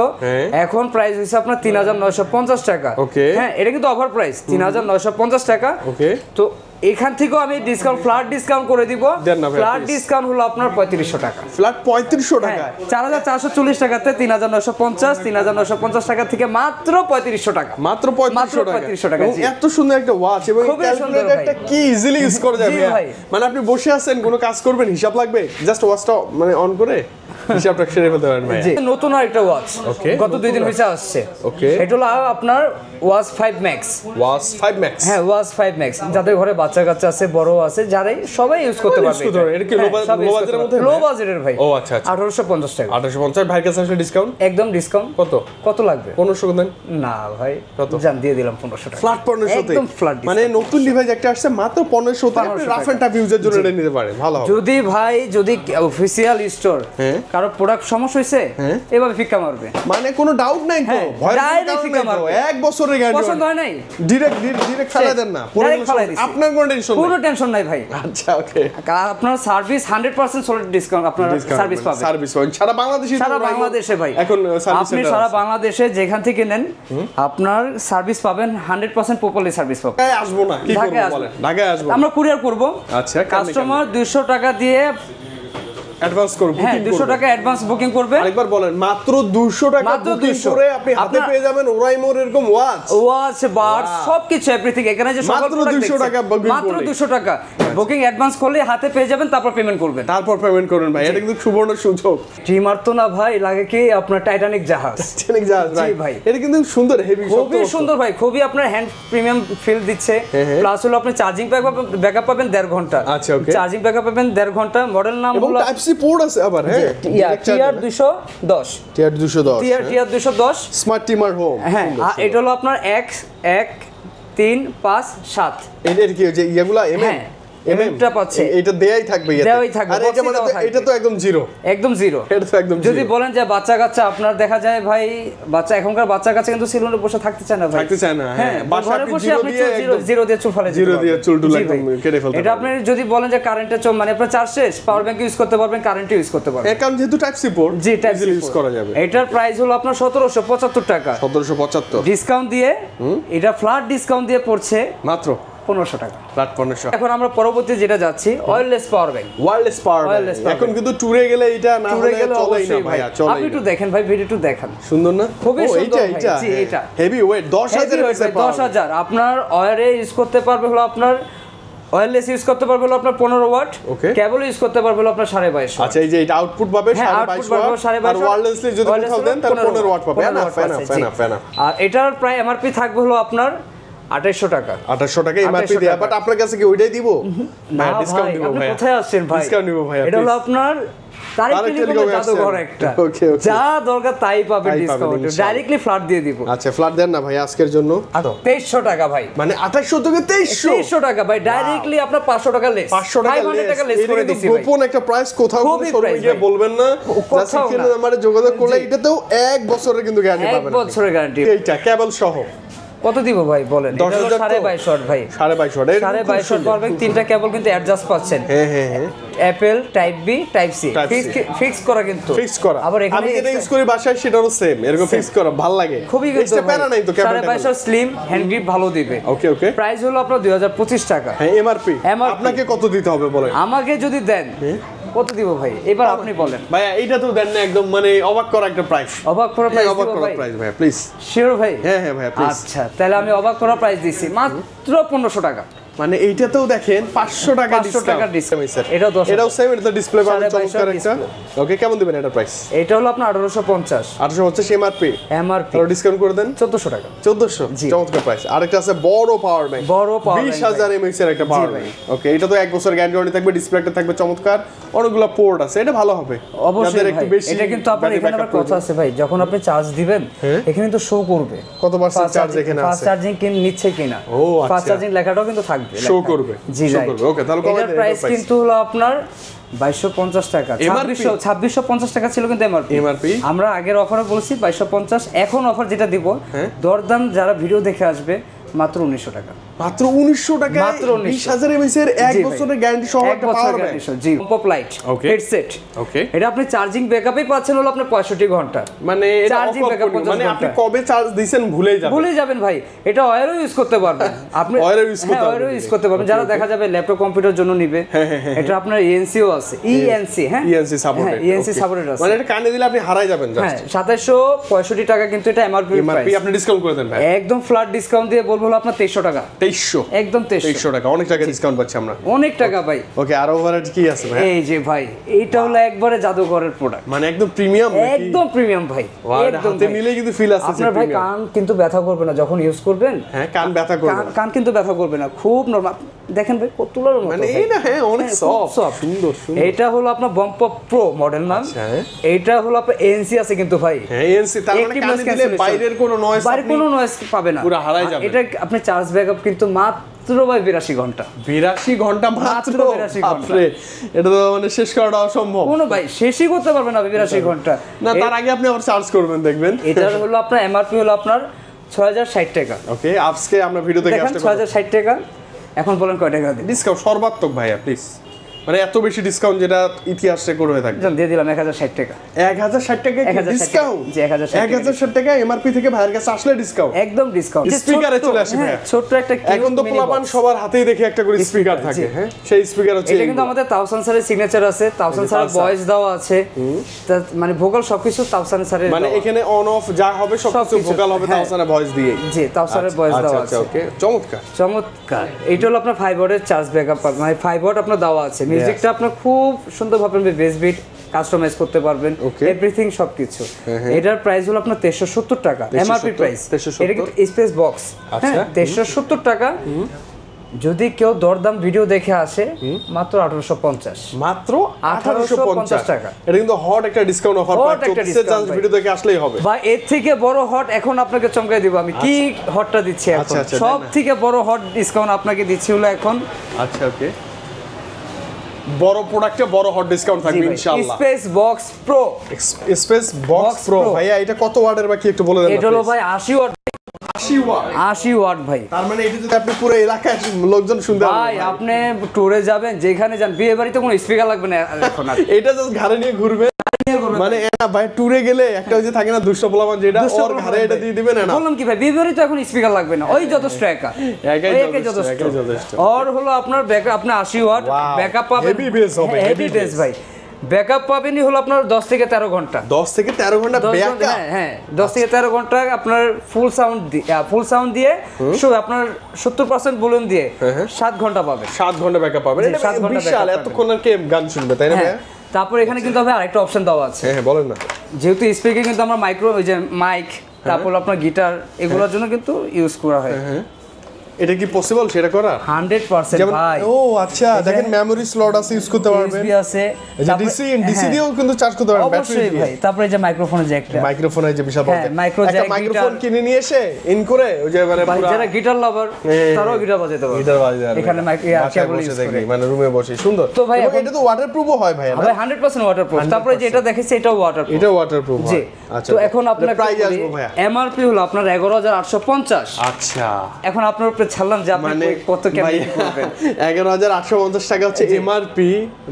এখন প্রাইস হইছে আপনার 3950 টাকা। ওকে, হ্যাঁ এটা কিন্তু অফার প্রাইস 3950 টাকা। ওকে, তো এখান থেকেও আমি ডিসকাউন্ট ফ্ল্যাট ডিসকাউন্ট করে দিব। ফ্ল্যাট ডিসকাউন্ট হলো আপনার 3500 টাকা। ফ্ল্যাট 3500 টাকা, 4440 টাকাতে 3950, 3950 টাকা থেকে মাত্র 3500 টাকা, মাত্র 3500 টাকা। জি। এত সুন্দর একটা ওয়াচ এবং খুবই সুন্দর ক্যালকুলেটরটা কি ইজিলি ইউজ করা যাবে জি ভাই। মানে আপনি বসে আছেন কোনো কাজ করবেন, হিসাব লাগবে, জাস্ট ওয়াচটা মানে অন করে হিসাবটা সেরে ফেলতে পারেন ভাই। জি, নতুন আরেকটা ওয়াচ ওকে, গত 2 দিন হইছে আসছে। ওকে, এটা হলো আপনার ওয়াচ 5 ম্যাক্স। ওয়াচ 5 ম্যাক্স, হ্যাঁ ওয়াচ 5 ম্যাক্স, যাদের ঘরে বাচ্চা কাচ্চা আছে, বড় আছে, যারাই সবাই ইউজ করতে পারবে। এটা কি লো বাজেটের মধ্যে? লো বাজেটের ভাই। ও আচ্ছা আচ্ছা, 1850 টাকা। 1850। ভাই কাছে আসলে ডিসকাউন্ট একদম ডিসকাউন্ট। কত লাগবে? 1500 দেন না ভাই, কত? জান দিয়ে দিলাম 1500 টাকা। ফ্ল্যাট 1500 তে, একদম ফ্ল্যাট। মানে নতুন ডিভাইস একটা আসছে মাত্র 1500 তে, আপনি রাফ এন্ড টাফ ইউজের জন্য এটা নিতে পারেন, ভালো হবে। যদি ভাই যদি অফিসিয়াল স্টোর কারো প্রোডাক্ট সমস্যা হইছে এভাবে ফিক্কা মারবে, মানে কোনো ডাউট নাই তো, ভয় ডাইরেক্ট ফিক্কা মারবে। 1 বছরের গ্যারান্টি, পছন্দ হয় নাই ডিরেক্ট ফেলা দেন না, আপনার কোনো টেনশন কোনো টেনশন নাই ভাই। আচ্ছা ওকে, আপনার সার্ভিস 100% সলিড ডিসকাউন্ট, আপনার সার্ভিস পাবেন। সার্ভিস পাবেন সারা বাংলাদেশে, সারা বাংলাদেশে ভাই। এখন সার্ভিস আপনি সারা বাংলাদেশে যেখান থেকে নেন আপনার সার্ভিস পাবেন 100% প্রপারলি সার্ভিস পাবেন। ঢাকায় আসবো না, কি করব বলেন? ঢাকায় আসবো, আমরা কুরিয়ার করব। আচ্ছা, কাস্টমার 200 টাকা দিয়ে অ্যাডভান্স করব, হ্যাঁ 200 টাকা অ্যাডভান্স বুকিং করবে। আরেকবার বলেন, মাত্র 200 টাকা মাত্র বুকিং 200 করে আপনি হাতে পেয়ে যাবেন ওরাইমোর এরকম ওয়াচ বার সবকিছু এভরিথিং। এখানে যে সকল মাত্র 200 টাকা বুকিং মাত্র 200 টাকা বুকিং অ্যাডভান্স করলে হাতে পেয়ে যাবেন, তারপর পেমেন্ট করবেন। তারপর পেমেন্ট করুন ভাই, এটা কিন্তু সুবর্ণ সুযোগ। স্টিমার তো না ভাই, লাগে কি আপনার টাইটানিক জাহাজ। টাইটানিক জাহাজ ভাই, এটা কিন্তু সুন্দর, হেভি, খুবই সুন্দর ভাই, খুবই আপনার হ্যান্ড প্রিমিয়াম ফিল দিচ্ছে। প্লাস হলো আপনি চার্জিং ব্যাকআপ পাবেন 1.5 ঘন্টা। আচ্ছা ওকে, চার্জিং ব্যাকআপ পাবেন 1.5 ঘন্টা। মডেল নাম হলো টাইপ সি পোর্ট আছে আবার, হ্যাঁ টিআর 210, টিআর 210 স্মার্ট টিমার হোম। হ্যাঁ এটা হলো আপনার 1 1 3 5 7। এর কি যে ইয়াগুলা এমএমটা পাচ্ছে, এটা দেয়াই থাকবে, দেয়াই থাকবে। আর এটা মানে এটা তো একদম জিরো, একদম জিরো, এটা তো একদম। যদি বলেন যে বাচ্চা কাচ্চা, আপনার দেখা যায় ভাই বাচ্চা, এখনকার বাচ্চা কাচ্চা কিন্তু সিলনে বসে থাকতে চায় না ভাই, থাকতে চায় না। হ্যাঁ, ঘরে বসে আপনি জিরো দিয়ে চুল ফেলে, জিরো দিয়ে চুল টুল একদম কেটে ফেলতে। এটা আপনি যদি বলেন যে কারেন্টের চোম, মানে আপনার চার্জ শেষ, পাওয়ার ব্যাংক ইউজ করতে পারবেন, কারেন্ট ইউজ করতে পারবেন, কারণ যেহেতু type C port, G type C use করা যাবে। এটার প্রাইস হলো আপনার 1775 টাকা। 1775 ডিসকাউন্ট দিয়ে, এটা ফ্ল্যাট ডিসকাউন্ট দিয়ে পড়ছে মাত্র 1500 টাকা। ফ্ল্যাট 1500। এখন আমরা পরবর্তী যেটা যাচ্ছি, wireless power bank. Wireless power bank এখন কিন্তু টুরে গেলে এটা না হলে চলেই না ভাই, চলেই। আপনি একটু দেখেন ভাই, ভিডিও একটু দেখেন, সুন্দর না? খুবই সুন্দর ভাই। এটা জি এটা হেভি ওয়েট, 10000 আপনার ওয়্যারে ইউজ করতে পারবে হলো আপনার, ওয়্যারলেস ইউজ করতে পারবে হলো আপনার 15 ওয়াট, কেবল ইউজ করতে পারবে হলো আপনার 22.5 ওয়াট। আচ্ছা, এই যে এটা আউটপুট পাবে 22.5 ওয়াট, আর ওয়্যারলেসলি যদি কোথাও দেন তাহলে 15 ওয়াট পাবে। ফেনা। আর এটার প্রায় এমআরপি থাকবে হলো আপনার 2800 টাকা। 2800 টাকা এমআরপি দেয়া, বাট আপনার কাছে কি ওইটাই দিব? না ডিসকাউন্ট দিব ভাই। কোথায় আসছেন ভাই? ডিসকাউন্ট দিব ভাই। এটা হলো আপনার তারিখ টেলিকম জাদুঘর একটা, যা দরকার তাই পাবেন ডিসকাউন্ট, ডাইরেক্টলি ফ্ল্যাট দিয়ে দিব। আচ্ছা, ফ্ল্যাট দেন না ভাই আজকের জন্য 2300 টাকা ভাই, মানে 2800 থেকে 2300 টাকা ভাই, ডাইরেক্টলি আপনার 500 টাকা লেস, 500 টাকা লেস করে দিছি ভাই। গোপন একটা প্রাইস, কোথাও কোনো শোরুমে গিয়ে বলবেন না, জাস্ট এখানে আমারে যোগাযোগ করলে এটাতেও 1 বছরের কিন্তু গ্যারান্টি পাবেন, 1 বছরের গ্যারান্টি। এইটা কেবল সহ কত দিব ভাই বলেন? এটা হলো 22.5 ওয়াট ভাই, 22.5 ওয়াট পাওয়ার ব্যাংক, তিনটা কেবল কিন্তু অ্যাডজাস্ট পাচ্ছেন। হ্যাঁ Apple type B type C, fix করা কিন্তু, ফিক্স করা। আবার এখানে আমি যেটা ইউজ করি বাসায় সেটাও সেম, এরকম ফিক্স করা ভালো লাগে, খুবই কিন্তু প্যারা নাই তো। 22.5 স্লিম হ্যান্ড গ্রিপ ভালো দিবে। ওকে প্রাইস হলো আপনার 2025 টাকা। হ্যাঁ, এমআরপি আপনাকে কত দিতে হবে বলেন? আমাকে যদি দেন কত দিব ভাই, এবার আপনি বলেন ভাই। এইটা তো দেন না, একদম মানে অবাক করা একটা প্রাইস, অবাক করা প্রাইস, অবাক করা প্রাইস ভাই, প্লিজ। শিওর ভাই? হ্যাঁ ভাই প্লিজ। আচ্ছা তাহলে আমি অবাক করা প্রাইস দিছি মাত্র 1500 টাকা। মানে এইটাতেও দেখেন 500 টাকা ডিসকাউন্ট। এটাও সেম, এটা ডিসপ্লে পাবেন চমৎকার একটা। ওকে, কেমন দিবেন এটা প্রাইস? এটা হলো আপনার 1850 এমআরপি। আর ডিসকাউন্ট করে দেন 1400 টাকা। 1400, চমৎকার প্রাইস। আরেকটা আছে বড় পাওয়ার ব্যাংক, 20000 এমএএইচ এর একটা পাওয়ার ব্যাংক। ওকে, এটা তো 1 বছর গ্যারান্টি থাকবে, ডিসপ্লেটা থাকবে চমৎকার, অনেকগুলো পোর্ট আছে, এটা ভালো হবে অবশ্যই একটু বেশি। এটা কিন্তু আপনার এখানে আবার কথা আছে ভাই, যখন আপনি চার্জ দিবেন এখানে তো শো করবে কত পার্সেন্ট চার্জ এখানে আছে, ফাস্ট চার্জিং নিচ্ছে কিনা। ফাস্ট চার্জিং লেখাটাও কিন্তু থাকবে, শো করবে। জি রাইট। ওকে, তাহলে কত প্রাইস কিন্তু হলো আপনার 2250 টাকা। 2650 টাকা ছিল কিন্তু এমআরপি। আমরা আগের অফারে বলছি 2250, এখন অফার যেটা দিব, দরদাম যারা ভিডিও দেখে আসবে মাত্র 1900 টাকা। মাত্র 1900 টাকায় মাত্র 20000 mAh এর 1 বছরের গ্যারান্টি সহ একটা পাওয়ার ব্যাংক। জি পপ লাইট Okay. হেডসেট ওকে, এটা আপনি চার্জিং ব্যাকআপই পাচ্ছেন হলো আপনার 65 ঘন্টা মানে এটা চার্জিং ব্যাকআপ মানে আপনি কবে চার্জ দিবেন ভুলেই যাবেন। ভুলে যাবেন ভাই, এটা ওয়্যারও ইউজ করতে পারবেন আপনি, ওয়্যারও ইউজ করতে ওয়্যারও ইউজ করতে পারবেন। যারা দেখা যাবে ল্যাপটপ কম্পিউটার জন্য নিবে, এটা আপনার ইএনসিও আছে, ইএনসি হ্যাঁ ইএনসি সাপোর্টেড, ইএনসি সাপোর্টেড আছে, মানে এটা কানে দিলে আপনি হারাই যাবেন হ্যাঁ জাস্ট। 2765 টাকা কিন্তু এটা এমআরপি এমআরপি প্রাইস। আপনি ডিসকাউন্ট করে দেন ভাই, একদম ফ্ল্যাট ডিসকাউন্ট দিয়ে বলবো হলো আপনার 2300 টাকা, 2300, একদম 2300 টাকা, অনেক টাকা ডিসকাউন্ট পাচ্ছি আমরা, অনেক টাকা ভাই। ওকে, আর ওভারহেড কি আছে ভাই? এই যে ভাই এটা হলো একবারে জাদুঘরের প্রোডাক্ট, মানে একদম প্রিমিয়াম, একদম প্রিমিয়াম ভাই, একদম হাতে নিলেই কিন্তু ফিল আসছে আপনার ভাই কান কিন্তু ব্যথা করবে না যখন ইউজ করবেন। হ্যাঁ, কান ব্যথা করবে না, কান কিন্তু ব্যথা করবে না, খুব নরমাল। দেখেন ভাই কত তুলার মতো, মানে এই না, হ্যাঁ অনেক সফট, সুন্দর সুন্দর। এটা হলো আপনার বম্পপ প্রো মডেল নাম, এটা হলো আপনার এনসি আছে কিন্তু ভাই, হ্যাঁ এনসি, তার মানে কানে দিলে বাইরের কোনো নয়েজ, বাইরে কোনো নয়েজ পাবে না, পুরো হারাই যাবে। এটা আপনি চার্জ ব্যাকআপ কিন্তু মাত্র ভাই 82 ঘন্টা, 82 ঘন্টা মাত্র, 82 ঘন্টা। বাপরে, এটা তো মানে শেষ করাটা অসম্ভব, কোনো ভাই শেষই করতে পারবে না 82 ঘন্টা। না তার আগে আপনি আবার চার্জ করবেন দেখবেন। এটার হলো আপনার এমআরপি হলো আপনার 6060 টাকা, ওকে, আজকে আমরা ভিডিও থেকে দেখেন আসতে 6060 টাকা। এখন বলেন কয় টাকা দিন? ডিসকাউন্ট সর্বাত্মক ভাইয়া প্লিজ, মানে এত বেশি ডিসকাউন্ট যেটা ইতিহাস রেকর্ড হয়ে থাকে। জান দিয়ে দিলাম 1060 টাকা, 1060 টাকা 1060 ডিসকাউন্ট, জি 1060 টাকা এমআরপি থেকে ভাইয়ের কাছে আসলে ডিসকাউন্ট, একদম ডিসকাউন্ট। স্পিকারে চলে আসি ভাইয়া, ছোট্ট একটা এখন তো পোলাপান সবার হাতেই দেখে একটা করে স্পিকার থাকে, হ্যাঁ সেই স্পিকার হচ্ছে এটা কিন্তু আমাদের তাওসান স্যারের সিগনেচার আছে, তাওসান স্যারের ভয়েস দেওয়া আছে, মানে ভোকাল সবকিছু তাওসান স্যারের, মানে এখানে অন অফ যা হবে সবকিছু ভোকাল হবে তাওসানের ভয়েস দিয়ে, জি তাওসানের ভয়েস দেওয়া আছে। ওকে, চমৎকার চমৎকার। এটা হলো আপনার 5 ওয়াটের চার্জ ব্যাকআপ, মানে 5 ওয়াট আপনার দেওয়া আছে। মিউজিকটা আপনার খুব সুন্দরভাবে বেস বিট কাস্টমাইজ করতে পারবেন, এভরিথিং সবকিছু। এটার প্রাইস হলো আপনার 2370 টাকা এমআরপি প্রাইস, এটা কিন্তু স্পেস বক্স, হ্যাঁ 2370 টাকা। যদি কেউ দরদাম ভিডিও দেখে আসে মাত্র 1850, মাত্র 1850 টাকা। এটা কিন্তু হট একটা ডিসকাউন্ট অফার পাচ্ছেন, চান্স ভিডিও দেখে আসলেই হবে বা এর থেকে বড় হট এখন আপনাকে চমকাই দিব আমি, কি হটটা দিচ্ছি এখন, সব থেকে বড় হট ডিসকাউন্ট আপনাকে দিচ্ছি হলো এখন। আচ্ছা ওকে, বড় প্রোডাক্টে বড় হট ডিসকাউন্ট থাকবে ইনশাআল্লাহ। Space box pro, space box pro ভাইয়া, এটা কত ওয়াটের বাকি একটু বলে দেন? এটা হলো ভাই 80 ওয়াট, 80 ওয়াট, 80 ওয়াট ভাই। তার মানে এটা যদি আপনি পুরো এলাকায় লোকজন শুনতে পারবেন ভাই, আপনি ট্যুরে যাবেন যেখানে যান, বিয়ে বাড়িতে কোনো স্পিকার লাগবে না এখন আর, এটা জাস্ট ঘাড়ে নিয়ে ঘুরবে, মানে না ভাই ট্যুরে গেলে একটা ওই যে থাকে না দুষ্ট পোলাপান, যেটা ওর ঘাড়ে এটা দিয়ে দিবেন না, বললাম কি ভাই বিয়ে বাড়িতে এখন স্পিকার লাগবে না, ওই যথেষ্ট একাই যথেষ্ট। আর হলো আপনার ব্যাকআপ, আপনি 80 ওয়াট ব্যাকআপ পাবেন, হেভি বেস হবে, হেভি বেস ভাই। ব্যাকআপ পাবেনই হলো আপনার 10 থেকে 13 ঘন্টা, 10 থেকে 13 ঘন্টা ব্যাকআপ, হ্যাঁ 10 থেকে 13 ঘন্টা আপনার ফুল সাউন্ড দিয়ে শুধু আপনার 70% ভলিউম দিয়ে 7 ঘন্টা পাবেন, 7 ঘন্টা ব্যাকআপ পাবেন। এটা 7 ঘন্টা বিশাল, এতক্ষণ আর কে গান শুনবে তাই না ভাইয়া? তারপর এখানে কিন্তু হবে আরেকটা অপশন দেওয়া আছে, হ্যাঁ বলেন না, যেহেতু স্পিকার কিন্তু আমরা মাইক্রো, ওই যে মাইক, তারপর আপনার গিটার, এগুলোর জন্য কিন্তু ইউজ করা হয়। এটা কি পসিবল সেটা করা? 100% ভাই। ও আচ্ছা, দেখেন মেমরি স্লট আছে, ইউজ করতে পারবেন, USB আছে, এই যে ডিসি দিয়েও কিন্তু চার্জ করতে পারবেন, ব্যাটারি অবশ্যই দিয়ে। ভাই। তারপরে এই যে মাইক্রোফোনের জ্যাকটা, মাইক্রোফোন এই যে বিশাল বড় মাইক্রো জ্যাক, মাইক্রোফোন কিনে নিয়ে এসে ইন করে ওই যে মানে পুরো যারা গিটার লাভার তারাও গিটার বাজাতে পারবে, গিটার বাজাতে পারবে, এখানে কেবল ইউজ করে, মানে রুমে বসে সুন্দর। তো ভাই এটা তো ওয়াটারপ্রুফও হয় ভাই, ভাই 100% ওয়াটারপ্রুফ। তারপরে যেটা দেখেছি এটাও ওয়াটারপ্রুফ, এটা ওয়াটারপ্রুফ জি। আচ্ছা, তো এখন আপনার প্রাইস আসবে ভাইয়া, এমআরপি হলো আপনার 11850। আচ্ছা, এখন আপনার উপরে ছাড়লাম যে আপনি কত কেমন করবেন। 11850 টাকা হচ্ছে এমআরপি,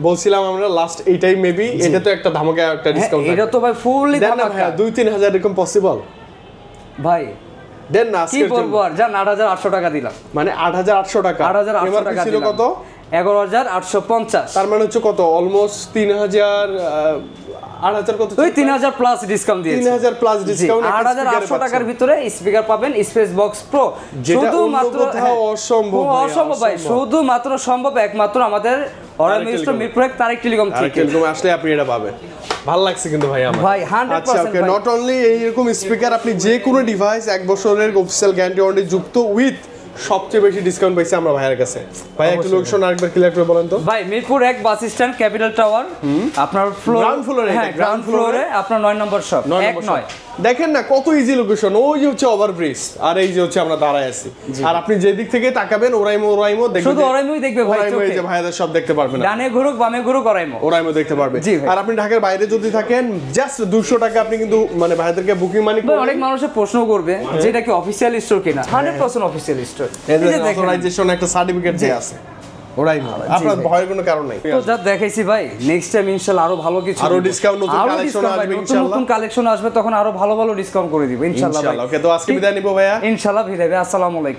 বলছিলাম আমরা লাস্ট এইটাই মেবি, এটা তো একটা ধামাকা একটা ডিসকাউন্ট, এটা তো ভাই ফুললি ধামাকা, 2-3 হাজার এরকম পসিবল ভাই দেন না কি বলবো আর, জান 8800 টাকা দিলাম, মানে 8800 টাকা, 8800 টাকা ছিল কত? 11850, তার মানে হচ্ছে কত, অলমোস্ট 3000, 8000 কত, ওই 3000 প্লাস ডিসকাউন্ট দিয়েছে, 3000 প্লাস ডিসকাউন্ট, 8800 টাকার ভিতরে স্পিকার পাবেন স্পেস বক্স প্রো, শুধুমাত্র অসম্ভব ভাই, শুধুমাত্র সম্ভব একমাত্র আমাদের অরামিস্টো মিরপুর তারেক টেলিকম থেকে, টেলিকম আসলে আপনি এটা পাবেন। ভালো লাগছে কিন্তু ভাই আমার, ভাই 100% ওকে, নট অনলি এইরকম স্পিকার, আপনি যে কোনো ডিভাইস 1 বছরের অফিশিয়াল গ্যারান্টি ওয়ারেন্টি যুক্ত উইথ সবচেয়ে বেশি ডিসকাউন্ট পাইছে আমরা ভাইয়ের কাছে। ভাই একটু লোকেশন আরেকবার ক্লিয়ার করে বলেন তো। ভাই Mirpur 1 bus stand, capital tower, আপনার ফ্লোর, গ্রাউন্ড ফ্লোরে, গ্রাউন্ড ফ্লোরে আপনার 9 নম্বর শপ, 1 9 দেখেন না কত ইজি লোকেশন, ওই যে হচ্ছে ওভারব্রিজ আর এই যে হচ্ছে আমরা দাঁড়ায় আছি। আর আপনি যে দিক থেকে তাকাবেন ওরাইমো দেখবেন, শুধু ওরাইমোই দেখবে ভাই, ওরাইমো এই যে ভাইয়াদের সব দেখতে পারবেন, ডানে ঘুরুক বামে ঘুরুক ওরাইমো দেখতে পারবেন। আর আপনি ঢাকার বাইরে যদি থাকেন জাস্ট 200 টাকা আপনি কিন্তু মানে ভাইয়াদেরকে বুকিং মানি করবেন। অনেক মানুষের প্রশ্ন করবে যেটা কি অফিশিয়াল স্টোর কিনা, 100% অফিশিয়াল স্টোর। এই যে অথরাইজেশন একটা সার্টিফিকেট যে আছে ওরাইমো, আপনার ভয়ের কোনো কারণ নাই। তো যা দেখাইছি ভাই, নেক্সট টাইম ইনশাআল্লাহ আরো ভালো কিছু, আরো ডিসকাউন্ট, নতুন কালেকশন আসবে ইনশাআল্লাহ, নতুন কালেকশন আসবে তখন আরো ভালো ভালো ডিসকাউন্ট করে দিব ইনশাআল্লাহ ভাই। ওকে, তো আজকে বিদায় নিব ভাইয়া, ইনশাআল্লাহ বিদায়। আসসালামু আলাইকুম।